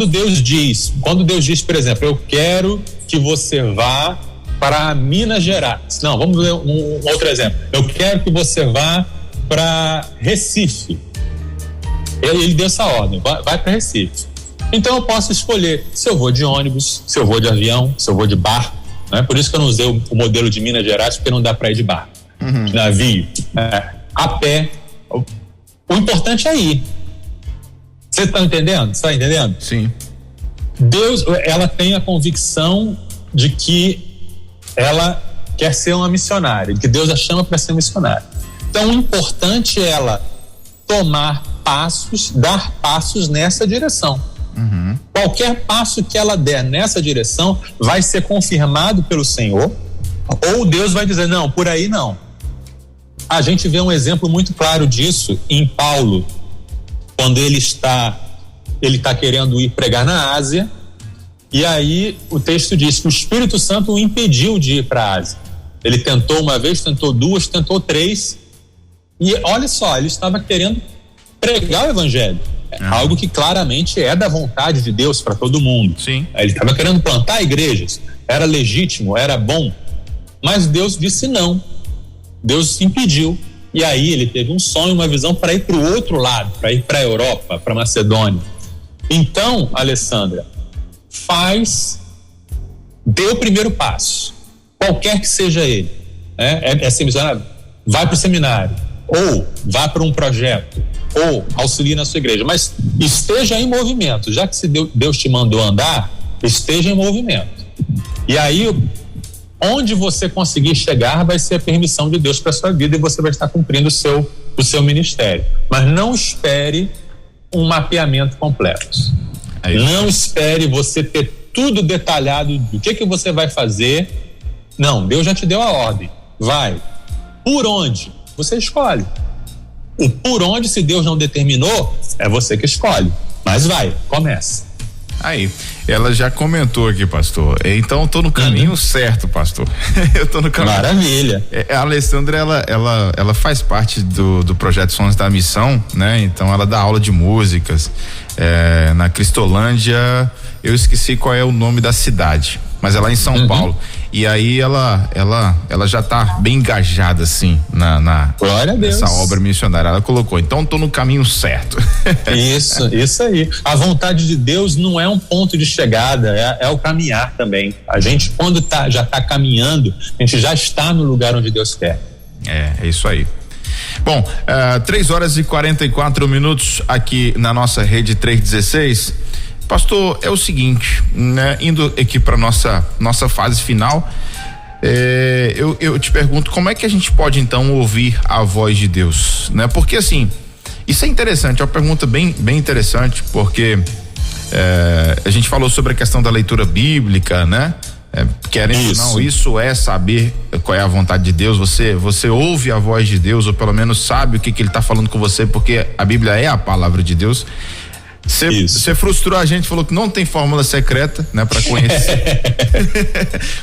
Deus diz, por exemplo, eu quero que você vá para Minas Gerais. Não, vamos ver um outro exemplo. Eu quero que você vá para Recife. Ele deu essa ordem, vai para Recife. Então eu posso escolher se eu vou de ônibus, se eu vou de avião, se eu vou de barco, né? Por isso que eu não usei o modelo de Minas Gerais, porque não dá para ir de barco, de navio, a pé. O importante é ir. Você está entendendo? Sim. Deus, ela tem a convicção de que ela quer ser uma missionária, de que Deus a chama para ser missionária. Então, o importante é ela dar passos nessa direção. Qualquer passo que ela der nessa direção vai ser confirmado pelo Senhor, ou Deus vai dizer: não, por aí não. A gente vê um exemplo muito claro disso em Paulo, quando ele está querendo ir pregar na Ásia, e aí o texto diz que o Espírito Santo o impediu de ir para a Ásia. Ele tentou uma vez, tentou duas, tentou três, e olha só, ele estava querendo pregar o evangelho, algo que claramente é da vontade de Deus para todo mundo. Sim. Ele estava querendo plantar igrejas, era legítimo, era bom, mas Deus disse não, Deus impediu. E aí ele teve um sonho, uma visão para ir para o outro lado, para ir para a Europa, para Macedônia. Então, Alessandra, dê o primeiro passo, qualquer que seja ele. É ser missionário, vai para o seminário, ou vá para um projeto, ou auxilie na sua igreja, mas esteja em movimento. Já que se Deus te mandou andar, esteja em movimento. E aí, onde você conseguir chegar vai ser a permissão de Deus para a sua vida, e você vai estar cumprindo o seu ministério. Mas não espere um mapeamento completo. Não espere você ter tudo detalhado do que você vai fazer. Não, Deus já te deu a ordem. Vai. Por onde? Você escolhe. O por onde, se Deus não determinou, é você que escolhe. Mas vai, começa. Aí, ela já comentou aqui, pastor. Então eu tô no caminho certo, pastor. Eu tô no caminho. Maravilha. A Alessandra, ela faz parte do projeto Sons da Missão, né? Então ela dá aula de músicas na Cristolândia. Eu esqueci qual é o nome da cidade, mas é lá em São Paulo. E aí ela já tá bem engajada assim Glória a Deus. nessa obra missionária. Ela colocou, então tô no caminho certo. Isso aí. A vontade de Deus não é um ponto de chegada, é o caminhar também. A gente, quando já tá caminhando, a gente já está no lugar onde Deus quer. É isso aí. Bom, 3:44 aqui na nossa rede 316. Pastor, é o seguinte, né? Indo aqui para nossa fase final, eu te pergunto, como é que a gente pode então ouvir a voz de Deus, né? Porque assim, isso é interessante, é uma pergunta bem você porque a gente falou sobre a questão da leitura bíblica, né? Querendo ou não, isso é saber qual é a vontade de Deus. Você ouve a voz de Deus, ou pelo menos sabe o que ele está falando com você, porque a Bíblia é a palavra de Deus. Você frustrou a gente, falou que não tem fórmula secreta, né, para conhecer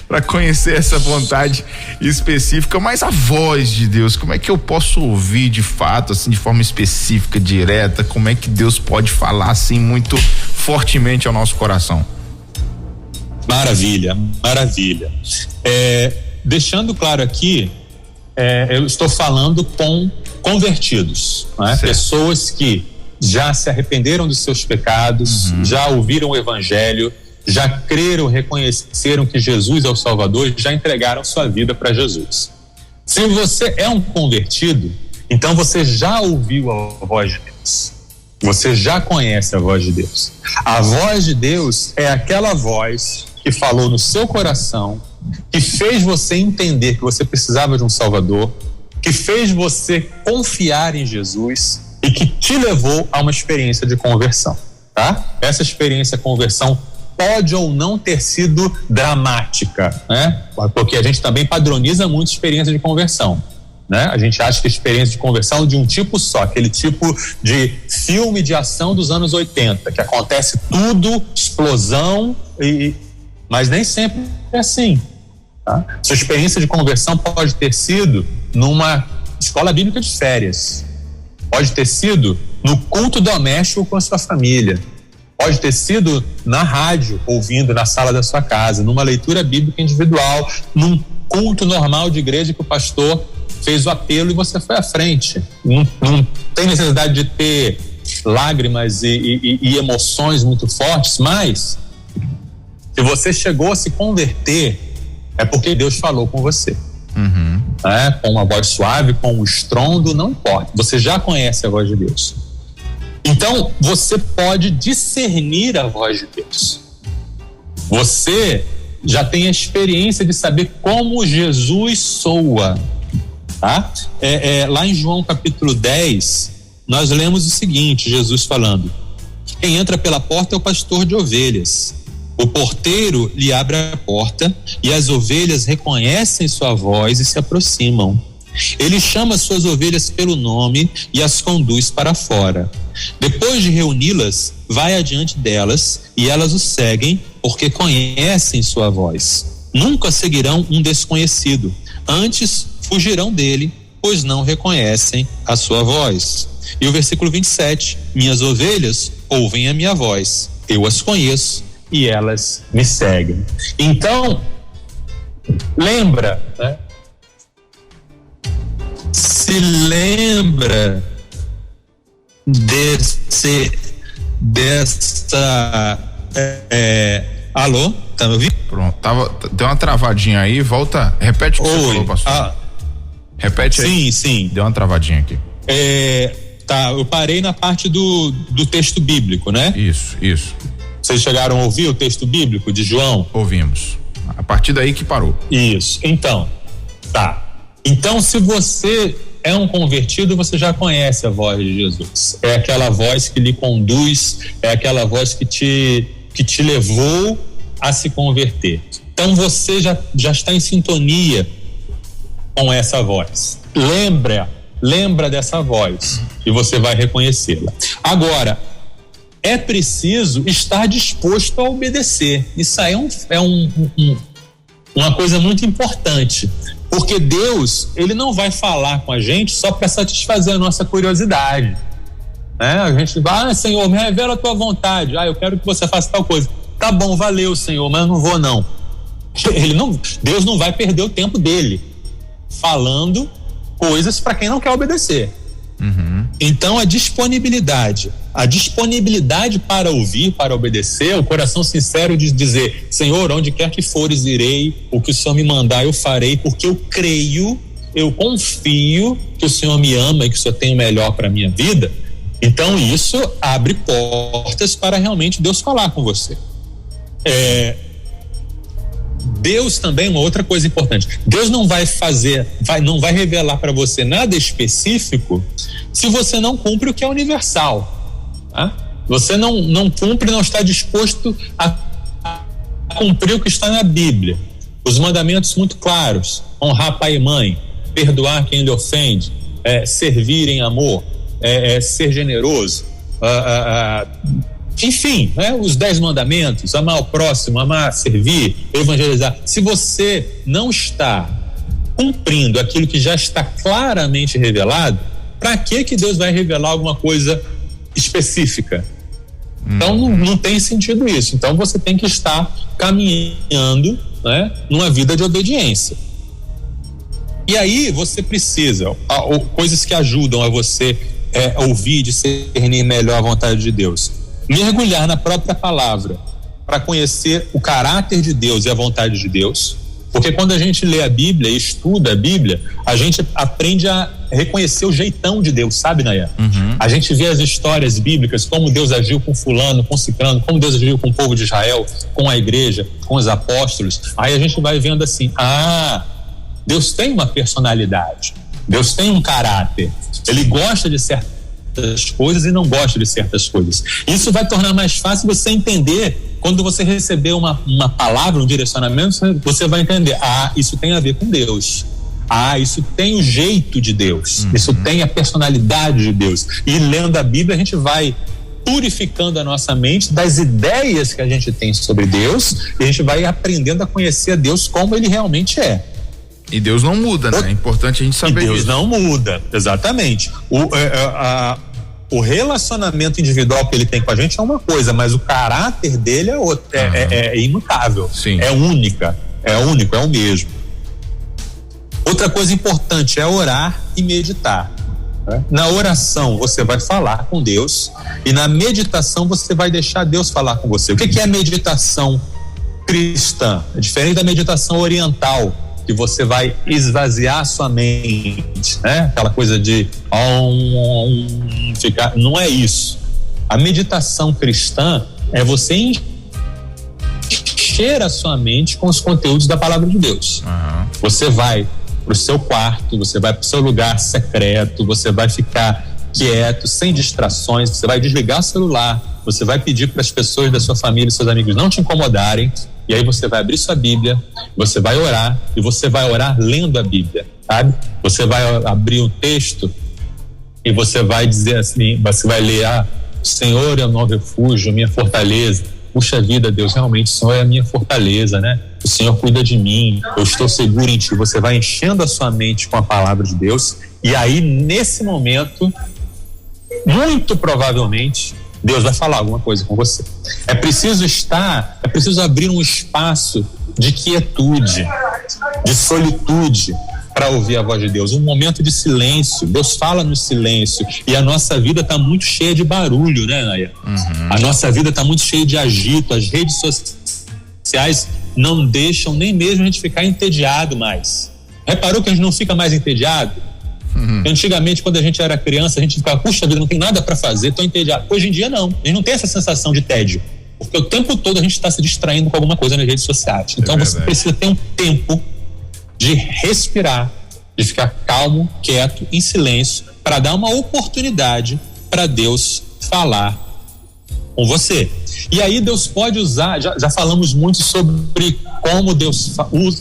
para conhecer essa vontade específica, mas a voz de Deus, como é que eu posso ouvir de fato, assim, de forma específica, direta? Como é que Deus pode falar assim muito fortemente ao nosso coração? Maravilha. Deixando claro aqui, eu estou falando com convertidos, né? Pessoas que já se arrependeram dos seus pecados, já ouviram o evangelho, já creram, reconheceram que Jesus é o Salvador e já entregaram sua vida para Jesus. Se você é um convertido, então você já ouviu a voz de Deus. Você já conhece a voz de Deus. A voz de Deus é aquela voz que falou no seu coração, que fez você entender que você precisava de um Salvador, que fez você confiar em Jesus e que te levou a uma experiência de conversão, tá? Essa experiência de conversão pode ou não ter sido dramática, né? Porque a gente também padroniza muito experiência de conversão, né? A gente acha que a experiência de conversão é de um tipo só, aquele tipo de filme de ação dos anos 80, que acontece tudo, explosão, mas nem sempre é assim, tá? Sua experiência de conversão pode ter sido numa escola bíblica de férias, pode ter sido no culto doméstico com a sua família, pode ter sido na rádio, ouvindo na sala da sua casa, numa leitura bíblica individual, num culto normal de igreja que o pastor fez o apelo e você foi à frente. Não tem necessidade de ter lágrimas e emoções muito fortes, mas se você chegou a se converter, é porque Deus falou com você. Com uma voz suave, com um estrondo, não importa, você já conhece a voz de Deus. Então você pode discernir a voz de Deus. Você já tem a experiência de saber como Jesus soa, tá? Lá em João capítulo 10, nós lemos o seguinte, Jesus falando: quem entra pela porta é o pastor de ovelhas. O porteiro lhe abre a porta e as ovelhas reconhecem sua voz e se aproximam. Ele chama suas ovelhas pelo nome e as conduz para fora. Depois de reuni-las, vai adiante delas e elas o seguem porque conhecem sua voz. Nunca seguirão um desconhecido, antes fugirão dele, pois não reconhecem a sua voz. E o versículo 27, minhas ovelhas ouvem a minha voz, eu as conheço e elas me seguem. Então, lembra, né? Se lembra alô, tá me ouvindo? Pronto, deu uma travadinha aí, volta, repete o que você falou, pastor. Repete aí. Sim. Deu uma travadinha aqui. Tá, eu parei na parte do texto bíblico, né? Isso. Vocês chegaram a ouvir o texto bíblico de João? Ouvimos. A partir daí que parou. Isso, então, tá. Então, se você é um convertido, você já conhece a voz de Jesus. É aquela voz que lhe conduz, é aquela voz que te levou a se converter. Então, você já está em sintonia com essa voz. Lembra dessa voz e você vai reconhecê-la. Agora, é preciso estar disposto a obedecer. Isso aí é uma coisa muito importante, porque Deus, ele não vai falar com a gente só para satisfazer a nossa curiosidade, né? A gente vai, Senhor, me revela a tua vontade, eu quero que você faça tal coisa. Tá bom, valeu, Senhor, mas não vou não. Deus não vai perder o tempo dele falando coisas para quem não quer obedecer. Então a disponibilidade para ouvir, para obedecer, o coração sincero de dizer, Senhor, onde quer que fores irei, o que o Senhor me mandar eu farei, porque eu creio, eu confio que o Senhor me ama e que o Senhor tem o melhor para a minha vida. Então isso abre portas para realmente Deus falar com você. Deus também, uma outra coisa importante, Deus não vai não vai revelar para você nada específico se você não cumpre o que é universal, tá? Você não cumpre, não está disposto a cumprir o que está na Bíblia, os mandamentos muito claros: honrar pai e mãe, perdoar quem lhe ofende, servir em amor, ser generoso, enfim, né? Os 10 mandamentos, amar o próximo, amar, servir, evangelizar. Se você não está cumprindo aquilo que já está claramente revelado, para que Deus vai revelar alguma coisa específica? Então não tem sentido isso. Então você tem que estar caminhando, né, numa vida de obediência. E aí você precisa, coisas que ajudam a você ouvir, discernir melhor a vontade de Deus. Mergulhar na própria palavra para conhecer o caráter de Deus e a vontade de Deus, porque quando a gente lê a Bíblia e estuda a Bíblia, a gente aprende a reconhecer o jeitão de Deus, sabe, Nayá? A gente vê as histórias bíblicas, como Deus agiu com fulano, com ciclano, como Deus agiu com o povo de Israel, com a igreja, com os apóstolos. Aí a gente vai vendo assim, Deus tem uma personalidade, Deus tem um caráter, ele gosta de certas coisas e não gosta de certas coisas. Isso vai tornar mais fácil você entender. Quando você receber uma palavra, um direcionamento, você vai entender, isso tem a ver com Deus, isso tem o jeito de Deus, isso tem a personalidade de Deus. E lendo a Bíblia a gente vai purificando a nossa mente das ideias que a gente tem sobre Deus, e a gente vai aprendendo a conhecer a Deus como ele realmente é. E Deus não muda, né? É importante a gente saber disso. Deus não muda, exatamente. O relacionamento individual que ele tem com a gente é uma coisa, mas o caráter dele é outro, é imutável. Sim. É único, é o mesmo. Outra coisa importante é orar e meditar. Na oração você vai falar com Deus e na meditação você vai deixar Deus falar com você. O que é a meditação cristã? É diferente da meditação oriental, que você vai esvaziar sua mente, né? Aquela coisa de ficar, não é isso. A meditação cristã é você encher a sua mente com os conteúdos da palavra de Deus. Você vai pro seu quarto, você vai pro seu lugar secreto, você vai ficar quieto, sem distrações, você vai desligar o celular, você vai pedir para as pessoas da sua família e seus amigos não te incomodarem. E aí você vai abrir sua Bíblia, você vai orar, e você vai orar lendo a Bíblia. sabe? Você vai abrir um texto e você vai dizer assim, você vai ler: o Senhor é o meu refúgio, minha fortaleza. Puxa vida, Deus, realmente o Senhor é a minha fortaleza, né? O Senhor cuida de mim, eu estou seguro em Ti. Você vai enchendo a sua mente com a palavra de Deus, e aí nesse momento, muito provavelmente, Deus vai falar alguma coisa com você. É preciso abrir um espaço de quietude, de solitude, para ouvir a voz de Deus, um momento de silêncio. Deus fala no silêncio, e a nossa vida está muito cheia de barulho, né, Naya? A nossa vida está muito cheia de agito. As redes sociais não deixam nem mesmo a gente ficar entediado mais. Reparou que a gente não fica mais entediado? Antigamente, quando a gente era criança, a gente ficava: puxa vida, não tem nada para fazer, tô entediado. Hoje em dia não, a gente não tem essa sensação de tédio, porque o tempo todo a gente está se distraindo com alguma coisa nas redes sociais. Então você precisa ter um tempo de respirar, de ficar calmo, quieto, em silêncio, para dar uma oportunidade para Deus falar com você. E aí Deus pode usar, já falamos muito sobre como Deus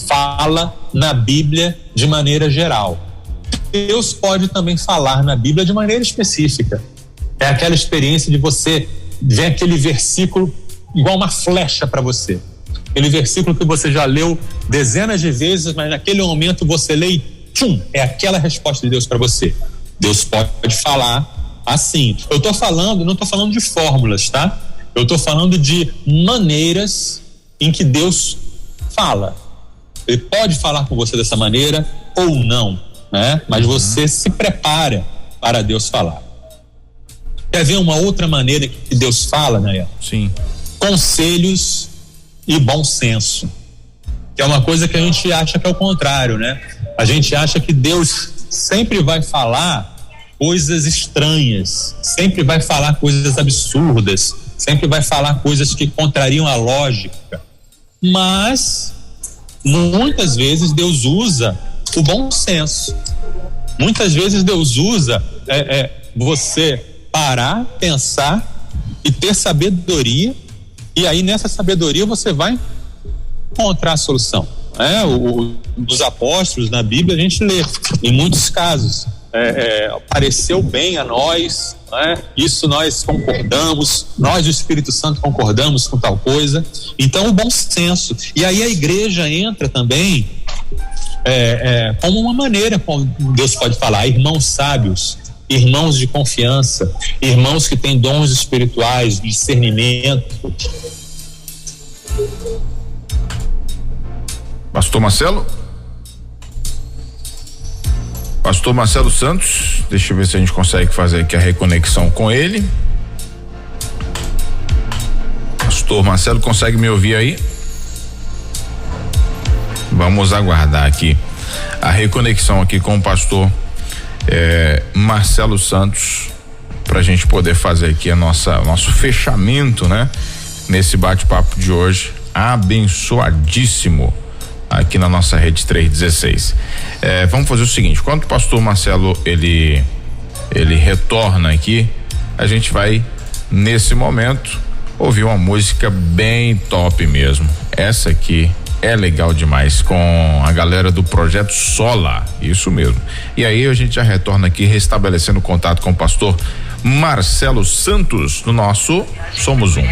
fala na Bíblia de maneira geral. Deus pode também falar na Bíblia de maneira específica. É aquela experiência de você ver aquele versículo igual uma flecha para você. Aquele versículo que você já leu dezenas de vezes, mas naquele momento você lê e tchum, é aquela resposta de Deus para você. Deus pode falar assim. Não estou falando de fórmulas, tá? Eu estou falando de maneiras em que Deus fala. Ele pode falar com você dessa maneira ou não, né? Mas você se prepara para Deus falar. Quer ver uma outra maneira que Deus fala, né? Sim. Conselhos e bom senso, que é uma coisa que a gente acha que é o contrário, né? A gente acha que Deus sempre vai falar coisas estranhas, sempre vai falar coisas absurdas, sempre vai falar coisas que contrariam a lógica, mas muitas vezes Deus usa o bom senso. Muitas vezes Deus usa você parar, pensar e ter sabedoria, e aí nessa sabedoria você vai encontrar a solução. Dos apóstolos na Bíblia a gente lê, em muitos casos, pareceu bem a nós, isso nós concordamos, nós, o Espírito Santo, concordamos com tal coisa. Então o bom senso, e aí a igreja entra também como uma maneira como Deus pode falar. Irmãos sábios, irmãos de confiança, irmãos que têm dons espirituais, de discernimento. Pastor Marcelo? Pastor Marcelo Santos, deixa eu ver se a gente consegue fazer aqui a reconexão com ele. Pastor Marcelo, consegue me ouvir aí? Vamos aguardar aqui a reconexão aqui com o pastor Marcelo Santos, para a gente poder fazer aqui nosso fechamento, né? Nesse bate-papo de hoje, abençoadíssimo, aqui na nossa rede 316. Vamos fazer o seguinte: quando o pastor Marcelo ele retorna aqui, a gente vai nesse momento ouvir uma música bem top mesmo. Essa aqui é legal demais, com a galera do Projeto Sola, isso mesmo. E aí a gente já retorna aqui restabelecendo contato com o pastor Marcelo Santos no nosso Somos Um.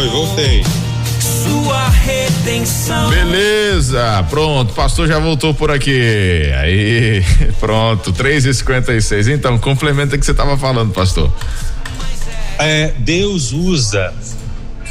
Voltei. Sua redenção. Beleza, pronto, o pastor já voltou por aqui. Aí, pronto, 3h56. Então, complementa o que você estava falando, pastor. Deus usa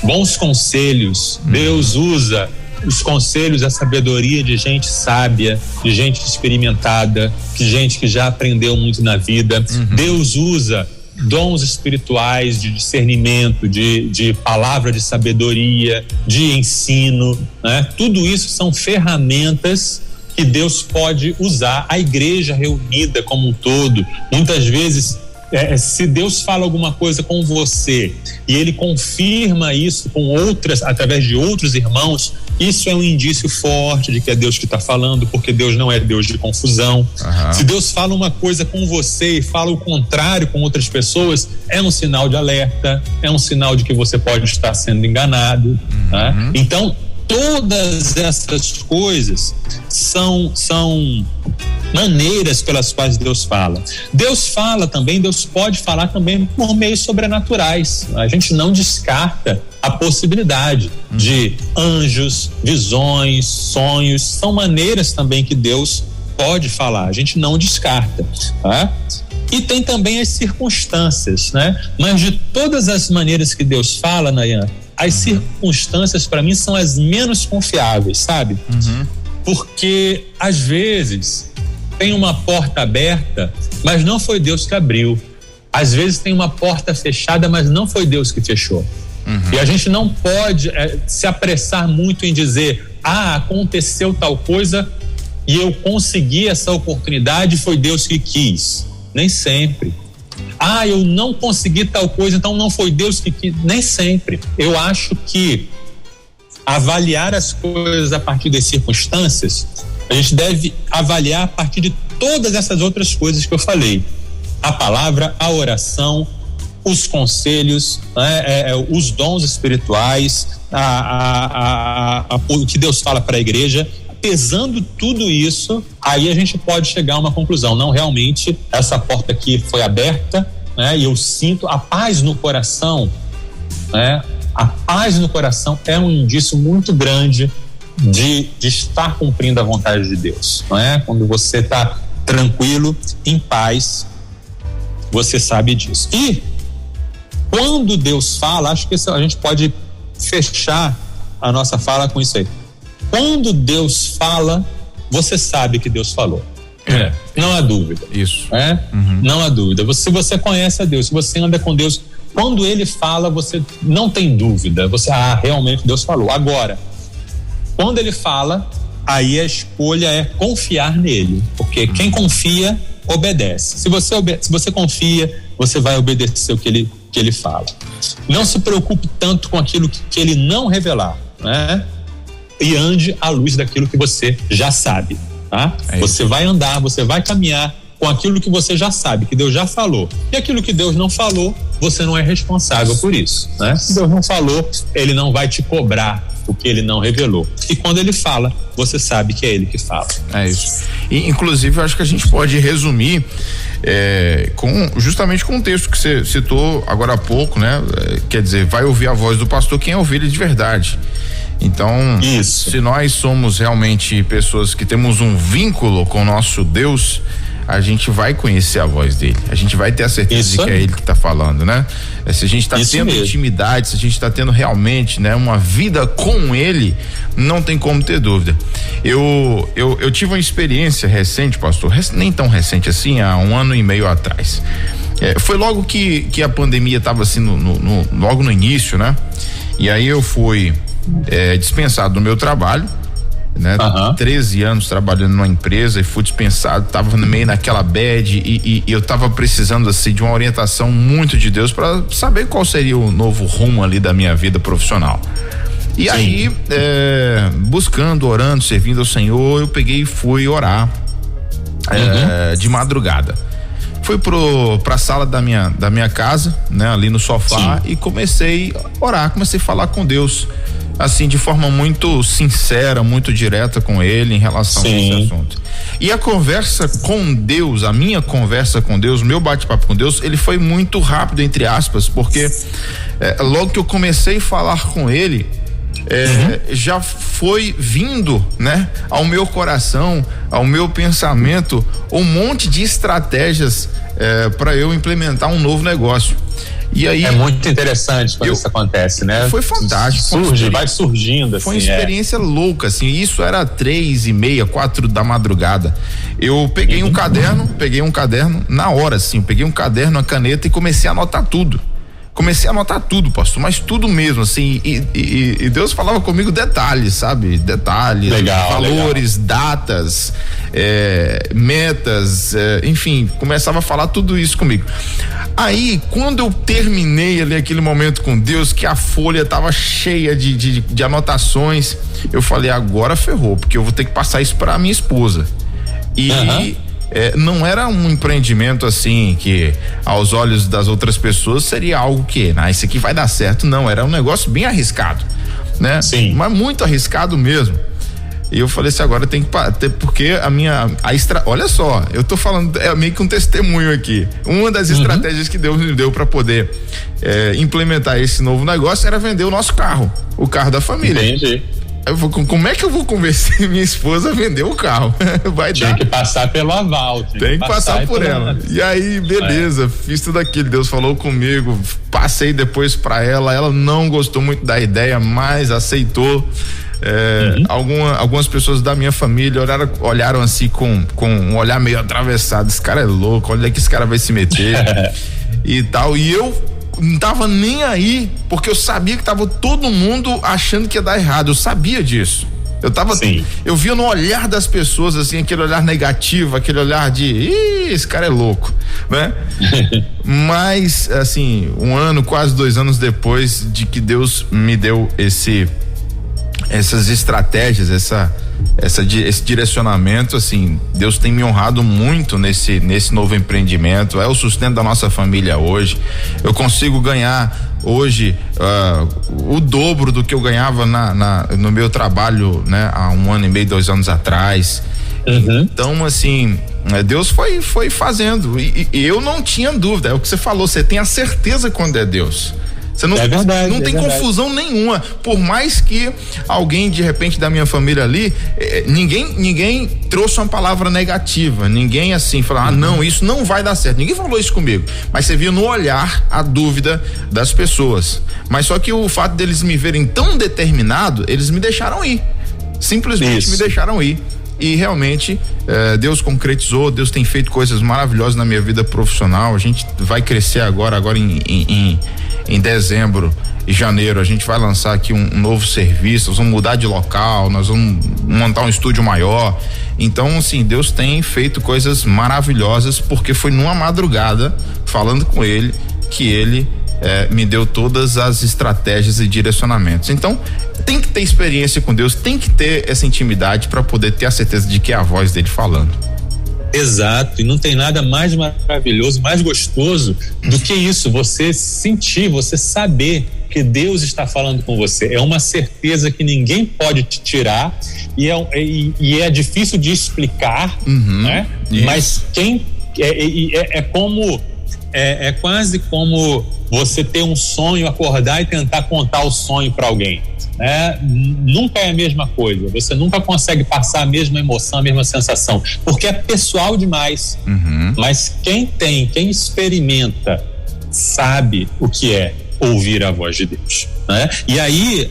bons conselhos, Deus usa os conselhos, a sabedoria de gente sábia, de gente experimentada, de gente que já aprendeu muito na vida. Deus usa dons espirituais de discernimento, de palavra de sabedoria, de ensino, né? Tudo isso são ferramentas que Deus pode usar. A igreja reunida como um todo, muitas vezes Se Deus fala alguma coisa com você e ele confirma isso com outras, através de outros irmãos, isso é um indício forte de que é Deus que está falando, porque Deus não é Deus de confusão. Se Deus fala uma coisa com você e fala o contrário com outras pessoas, é um sinal de alerta, é um sinal de que você pode estar sendo enganado. Tá? Então, todas essas coisas são maneiras pelas quais Deus fala. Deus fala também, Deus pode falar também por meios sobrenaturais. A gente não descarta a possibilidade de anjos, visões, sonhos, são maneiras também que Deus pode falar, a gente não descarta, tá? E tem também as circunstâncias, né? Mas de todas as maneiras que Deus fala, Nayan, as circunstâncias para mim são as menos confiáveis, sabe? Porque às vezes tem uma porta aberta, mas não foi Deus que abriu. Às vezes tem uma porta fechada, mas não foi Deus que fechou. E a gente não pode se apressar muito em dizer, aconteceu tal coisa e eu consegui essa oportunidade, foi Deus que quis. Nem sempre. Eu não consegui tal coisa, então não foi Deus que quis. Nem sempre. Eu acho que avaliar as coisas a partir das circunstâncias, a gente deve avaliar a partir de todas essas outras coisas que eu falei. A palavra, a oração, os conselhos, os dons espirituais, o que Deus fala para a igreja. Pesando tudo isso, aí a gente pode chegar a uma conclusão. Não, realmente essa porta aqui foi aberta, né? E eu sinto a paz no coração, né? A paz no coração é um indício muito grande de estar cumprindo a vontade de Deus, não é? Quando você está tranquilo, em paz, você sabe disso. E quando Deus fala, acho que a gente pode fechar a nossa fala com isso aí. Quando Deus fala, você sabe que Deus falou. Não há dúvida. Isso. Não há dúvida. Se você conhece a Deus, se você anda com Deus, quando Ele fala, você não tem dúvida. Você, realmente Deus falou. Agora, quando Ele fala, aí a escolha é confiar nele. Porque quem confia, obedece. Se você confia, você vai obedecer o que ele fala. Não se preocupe tanto com aquilo que Ele não revelar, né? E ande à luz daquilo que você já sabe, tá? Você vai andar, você vai caminhar com aquilo que você já sabe, que Deus já falou. E aquilo que Deus não falou, você não é responsável por isso, né? Se Deus não falou, Ele não vai te cobrar o que Ele não revelou. E quando Ele fala, você sabe que é Ele que fala. É isso. E, inclusive, eu acho que a gente pode resumir justamente com o texto que você citou agora há pouco, né? Quer dizer, vai ouvir a voz do pastor quem é ovelha de verdade. Então, se nós somos realmente pessoas que temos um vínculo com o nosso Deus, a gente vai conhecer a voz dele, a gente vai ter a certeza de que é ele que está falando, né? Se a gente está tendo intimidade, se a gente está tendo realmente, né, uma vida com ele, não tem como ter dúvida. Eu tive uma experiência recente, pastor, nem tão recente assim, há 1 ano e meio atrás. Foi logo que a pandemia estava assim, logo no início, né? E aí eu fui dispensado do meu trabalho, né? 13 anos trabalhando numa empresa e fui dispensado, tava meio naquela bad e eu tava precisando assim de uma orientação muito de Deus para saber qual seria o novo rumo ali da minha vida profissional. E aí, buscando, orando, servindo ao Senhor, eu peguei e fui orar de madrugada. Fui pra sala da minha casa, né? Ali no sofá, e comecei a orar, comecei a falar com Deus, assim, de forma muito sincera, muito direta com ele em relação a esse assunto. E a conversa com Deus, a minha conversa com Deus, meu bate-papo com Deus, ele foi muito rápido, entre aspas, porque logo que eu comecei a falar com ele, já foi vindo, né, ao meu coração, ao meu pensamento, um monte de estratégias para eu implementar um novo negócio. E aí, é muito interessante quando isso acontece, né? Foi fantástico. Vai surgindo, assim. Foi uma experiência louca, assim. Isso era 3:30, 4 da madrugada. Eu peguei um caderno na hora, assim. Eu peguei um caderno, uma caneta e comecei a anotar tudo. Comecei a anotar tudo, pastor, mas tudo mesmo, assim, e Deus falava comigo detalhes, sabe? Detalhes, valores, datas, metas, enfim, começava a falar tudo isso comigo. Aí, quando eu terminei ali aquele momento com Deus, que a folha tava cheia de anotações, eu falei, agora ferrou, porque eu vou ter que passar isso pra minha esposa. E não era um empreendimento assim que aos olhos das outras pessoas seria algo que, isso aqui vai dar certo. Não, era um negócio bem arriscado, né? Sim. Mas muito arriscado mesmo. E eu falei assim, agora tem que ter, porque olha só, eu tô falando, meio que um testemunho aqui. Uma das estratégias que Deus me deu para poder implementar esse novo negócio era vender o nosso carro, o carro da família. Entendi. Como é que eu vou convencer minha esposa a vender o carro? Tinha que passar pelo aval. Tem que passar por ela. E aí, beleza, fiz tudo aquilo, Deus falou comigo, passei depois pra ela não gostou muito da ideia, mas aceitou. Algumas pessoas da minha família olharam assim com um olhar meio atravessado, esse cara é louco, olha que esse cara vai se meter e tal, e eu não tava nem aí, porque eu sabia que tava todo mundo achando que ia dar errado, eu sabia disso. Eu via no olhar das pessoas, assim, aquele olhar negativo, aquele olhar de, esse cara é louco, né? Mas, assim, quase 2 anos depois de que Deus me deu essas estratégias, esse direcionamento, assim, Deus tem me honrado muito nesse novo empreendimento, é o sustento da nossa família hoje. Eu consigo ganhar hoje o dobro do que eu ganhava no meu trabalho, né, há 1 ano e meio, 2 anos atrás. Então, assim, Deus foi fazendo e eu não tinha dúvida, é o que você falou, você tem a certeza quando é Deus. Você não, não tem confusão nenhuma, por mais que alguém de repente da minha família ali, ninguém trouxe uma palavra negativa, ninguém assim falou, não, isso não vai dar certo, ninguém falou isso comigo, mas você via no olhar a dúvida das pessoas, mas só que o fato deles me verem tão determinado, eles me deixaram ir, simplesmente me deixaram ir. E realmente Deus concretizou, Deus tem feito coisas maravilhosas na minha vida profissional. A gente vai crescer agora em dezembro e janeiro, a gente vai lançar aqui um novo serviço, nós vamos mudar de local, nós vamos montar um estúdio maior. Então, assim, Deus tem feito coisas maravilhosas, porque foi numa madrugada, falando com Ele, que Ele me deu todas as estratégias e direcionamentos. Então, tem que ter experiência com Deus, tem que ter essa intimidade para poder ter a certeza de que é a voz dele falando. Exato, e não tem nada mais maravilhoso, mais gostoso do que isso, você sentir, você saber que Deus está falando com você. É uma certeza que ninguém pode te tirar e é difícil de explicar, né? Mas é quase como você ter um sonho, acordar e tentar contar o sonho para alguém. Nunca é a mesma coisa, você nunca consegue passar a mesma emoção, a mesma sensação, porque é pessoal demais. Mas quem experimenta sabe o que é ouvir a voz de Deus, né? E aí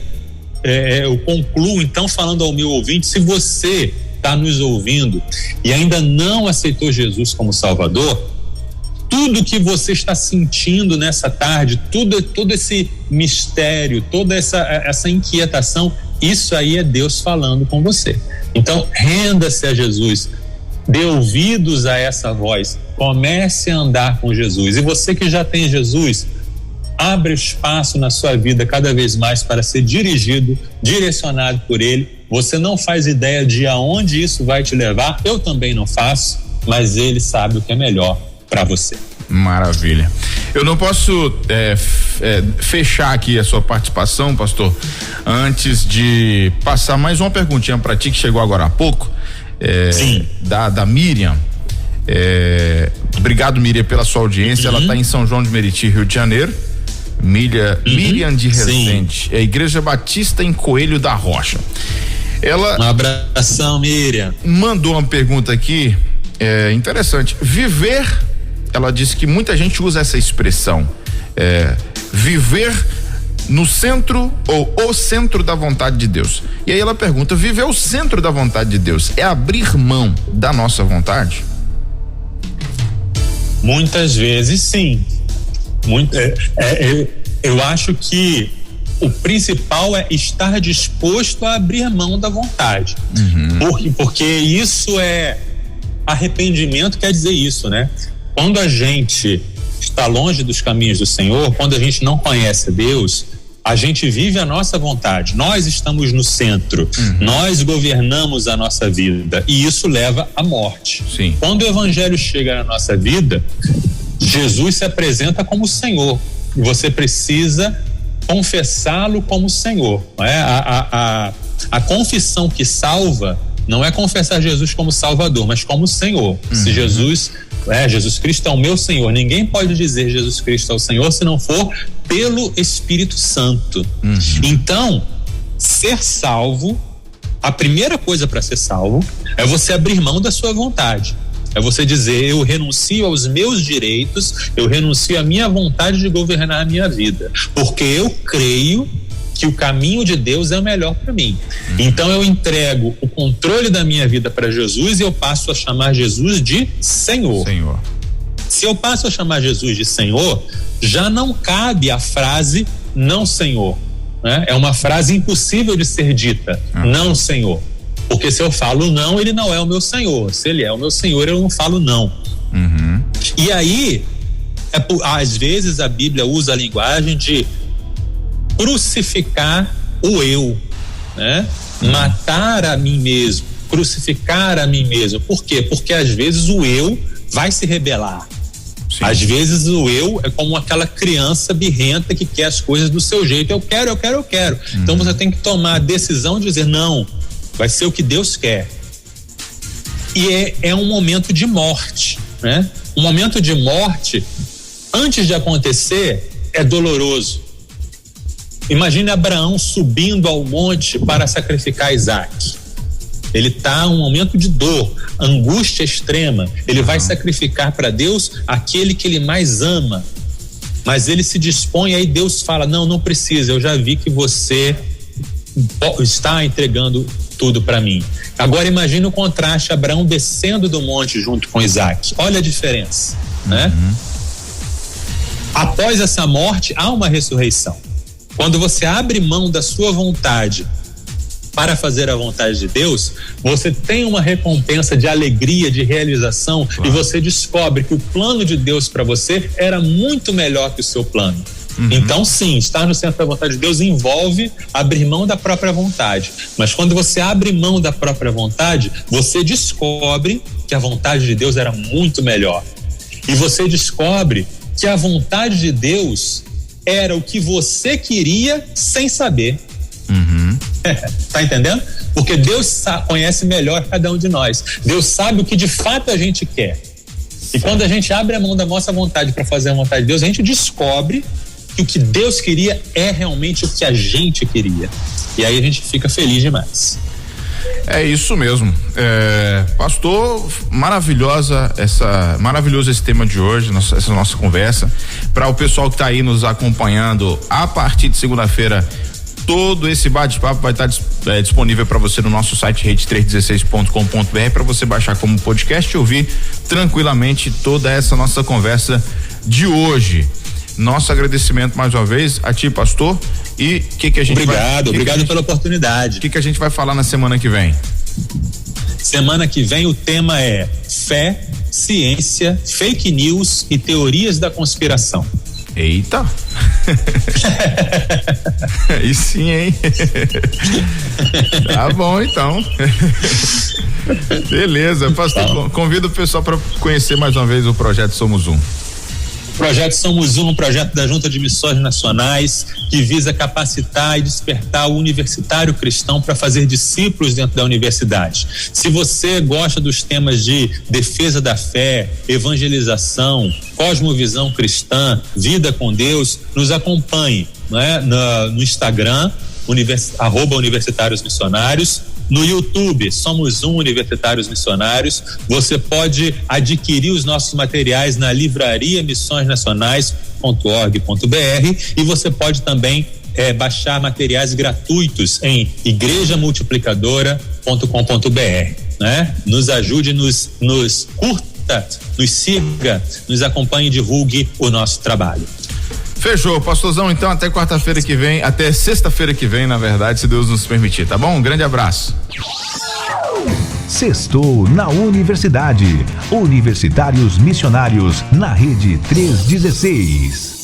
eu concluo então falando ao meu ouvinte, se você está nos ouvindo e ainda não aceitou Jesus como Salvador, tudo que você está sentindo nessa tarde, todo esse mistério, toda essa inquietação, isso aí é Deus falando com você. Então, renda-se a Jesus, dê ouvidos a essa voz, comece a andar com Jesus. E você que já tem Jesus, abre espaço na sua vida cada vez mais para ser dirigido, direcionado por Ele. Você não faz ideia de aonde isso vai te levar, eu também não faço, mas Ele sabe o que é melhor para você. Maravilha. Eu não posso fechar aqui a sua participação, pastor, antes de passar mais uma perguntinha para ti que chegou agora há pouco, da Miriam. Obrigado, Miriam, pela sua audiência. Ela está em São João de Meriti, Rio de Janeiro. Miriam de Resende, é a Igreja Batista em Coelho da Rocha. Ela, um abração, Miriam. Mandou uma pergunta aqui interessante. Ela disse que muita gente usa essa expressão, viver no centro ou o centro da vontade de Deus. E aí ela pergunta, viver o centro da vontade de Deus é abrir mão da nossa vontade? Muitas vezes sim. Eu acho que o principal é estar disposto a abrir mão da vontade. Porque isso é arrependimento, quer dizer isso, né? Quando a gente está longe dos caminhos do Senhor, quando a gente não conhece Deus, a gente vive a nossa vontade, nós estamos no centro, nós governamos a nossa vida e isso leva à morte. Sim. Quando o evangelho chega na nossa vida, Jesus se apresenta como Senhor e você precisa confessá-lo como Senhor. Não é? A confissão que salva não é confessar Jesus como Salvador, mas como Senhor. Se Jesus Cristo é o meu Senhor, ninguém pode dizer Jesus Cristo é o Senhor se não for pelo Espírito Santo. Então, ser salvo, a primeira coisa para ser salvo é você abrir mão da sua vontade. É você dizer, eu renuncio aos meus direitos, eu renuncio à minha vontade de governar a minha vida, porque eu creio que o caminho de Deus é o melhor para mim. Então eu entrego o controle da minha vida para Jesus e eu passo a chamar Jesus de Senhor. Se eu passo a chamar Jesus de Senhor, já não cabe a frase não Senhor, né? É uma frase impossível de ser dita, não Senhor. Porque se eu falo não, ele não é o meu Senhor. Se ele é o meu Senhor, eu não falo não. E aí, às vezes a Bíblia usa a linguagem de crucificar o eu, né? Matar a mim mesmo, crucificar a mim mesmo. Por quê? Porque às vezes o eu vai se rebelar. Sim. Às vezes o eu é como aquela criança birrenta que quer as coisas do seu jeito. Eu quero. Então você tem que tomar a decisão de dizer não, vai ser o que Deus quer. E é um momento de morte, né? Um momento de morte, antes de acontecer, é doloroso. Imagine Abraão subindo ao monte para sacrificar Isaac. Ele está em um momento de dor, angústia extrema. Ele vai sacrificar para Deus aquele que ele mais ama. Mas ele se dispõe, aí Deus fala, não precisa, eu já vi que você está entregando tudo para mim. Agora imagine o contraste, Abraão descendo do monte junto com Isaac. Olha a diferença, né? Após essa morte, há uma ressurreição. Quando você abre mão da sua vontade para fazer a vontade de Deus, você tem uma recompensa de alegria, de realização, e você descobre que o plano de Deus para você era muito melhor que o seu plano. Então sim, estar no centro da vontade de Deus envolve abrir mão da própria vontade, mas quando você abre mão da própria vontade, você descobre que a vontade de Deus era muito melhor, e você descobre que a vontade de Deus era o que você queria sem saber. Tá entendendo? Porque Deus conhece melhor cada um de nós. Deus sabe o que de fato a gente quer. E quando a gente abre a mão da nossa vontade para fazer a vontade de Deus, a gente descobre que o que Deus queria é realmente o que a gente queria. E aí a gente fica feliz demais. É isso mesmo. Pastor, maravilhoso esse tema de hoje, essa nossa conversa. Para o pessoal que está aí nos acompanhando, a partir de segunda-feira, todo esse bate-papo vai estar disponível para você no nosso site rede316.com.br, para você baixar como podcast e ouvir tranquilamente toda essa nossa conversa de hoje. Nosso agradecimento mais uma vez a ti, pastor. E o que a gente obrigado pela oportunidade. O que a gente vai falar na semana que vem? Semana que vem o tema é fé, ciência, fake news e teorias da conspiração. Eita! Aí sim, hein? Tá bom, então. Beleza, pastor, convido o pessoal para conhecer mais uma vez o projeto Somos Um. O projeto Somos Um projeto da Junta de Missões Nacionais que visa capacitar e despertar o universitário cristão para fazer discípulos dentro da universidade. Se você gosta dos temas de defesa da fé, evangelização, cosmovisão cristã, vida com Deus, nos acompanhe, né? No Instagram, @Universitários Missionários. No YouTube, Somos Um Universitários Missionários. Você pode adquirir os nossos materiais na livraria missõesnacionais.org.br e você pode também baixar materiais gratuitos em igrejamultiplicadora.com.br, né? Nos ajude, nos curta, nos siga, nos acompanhe e divulgue o nosso trabalho. Fechou, pastorzão, então até quarta-feira que vem, até sexta-feira que vem, na verdade, se Deus nos permitir, tá bom? Um grande abraço. Sextou na Universidade. Universitários Missionários na Rede 316.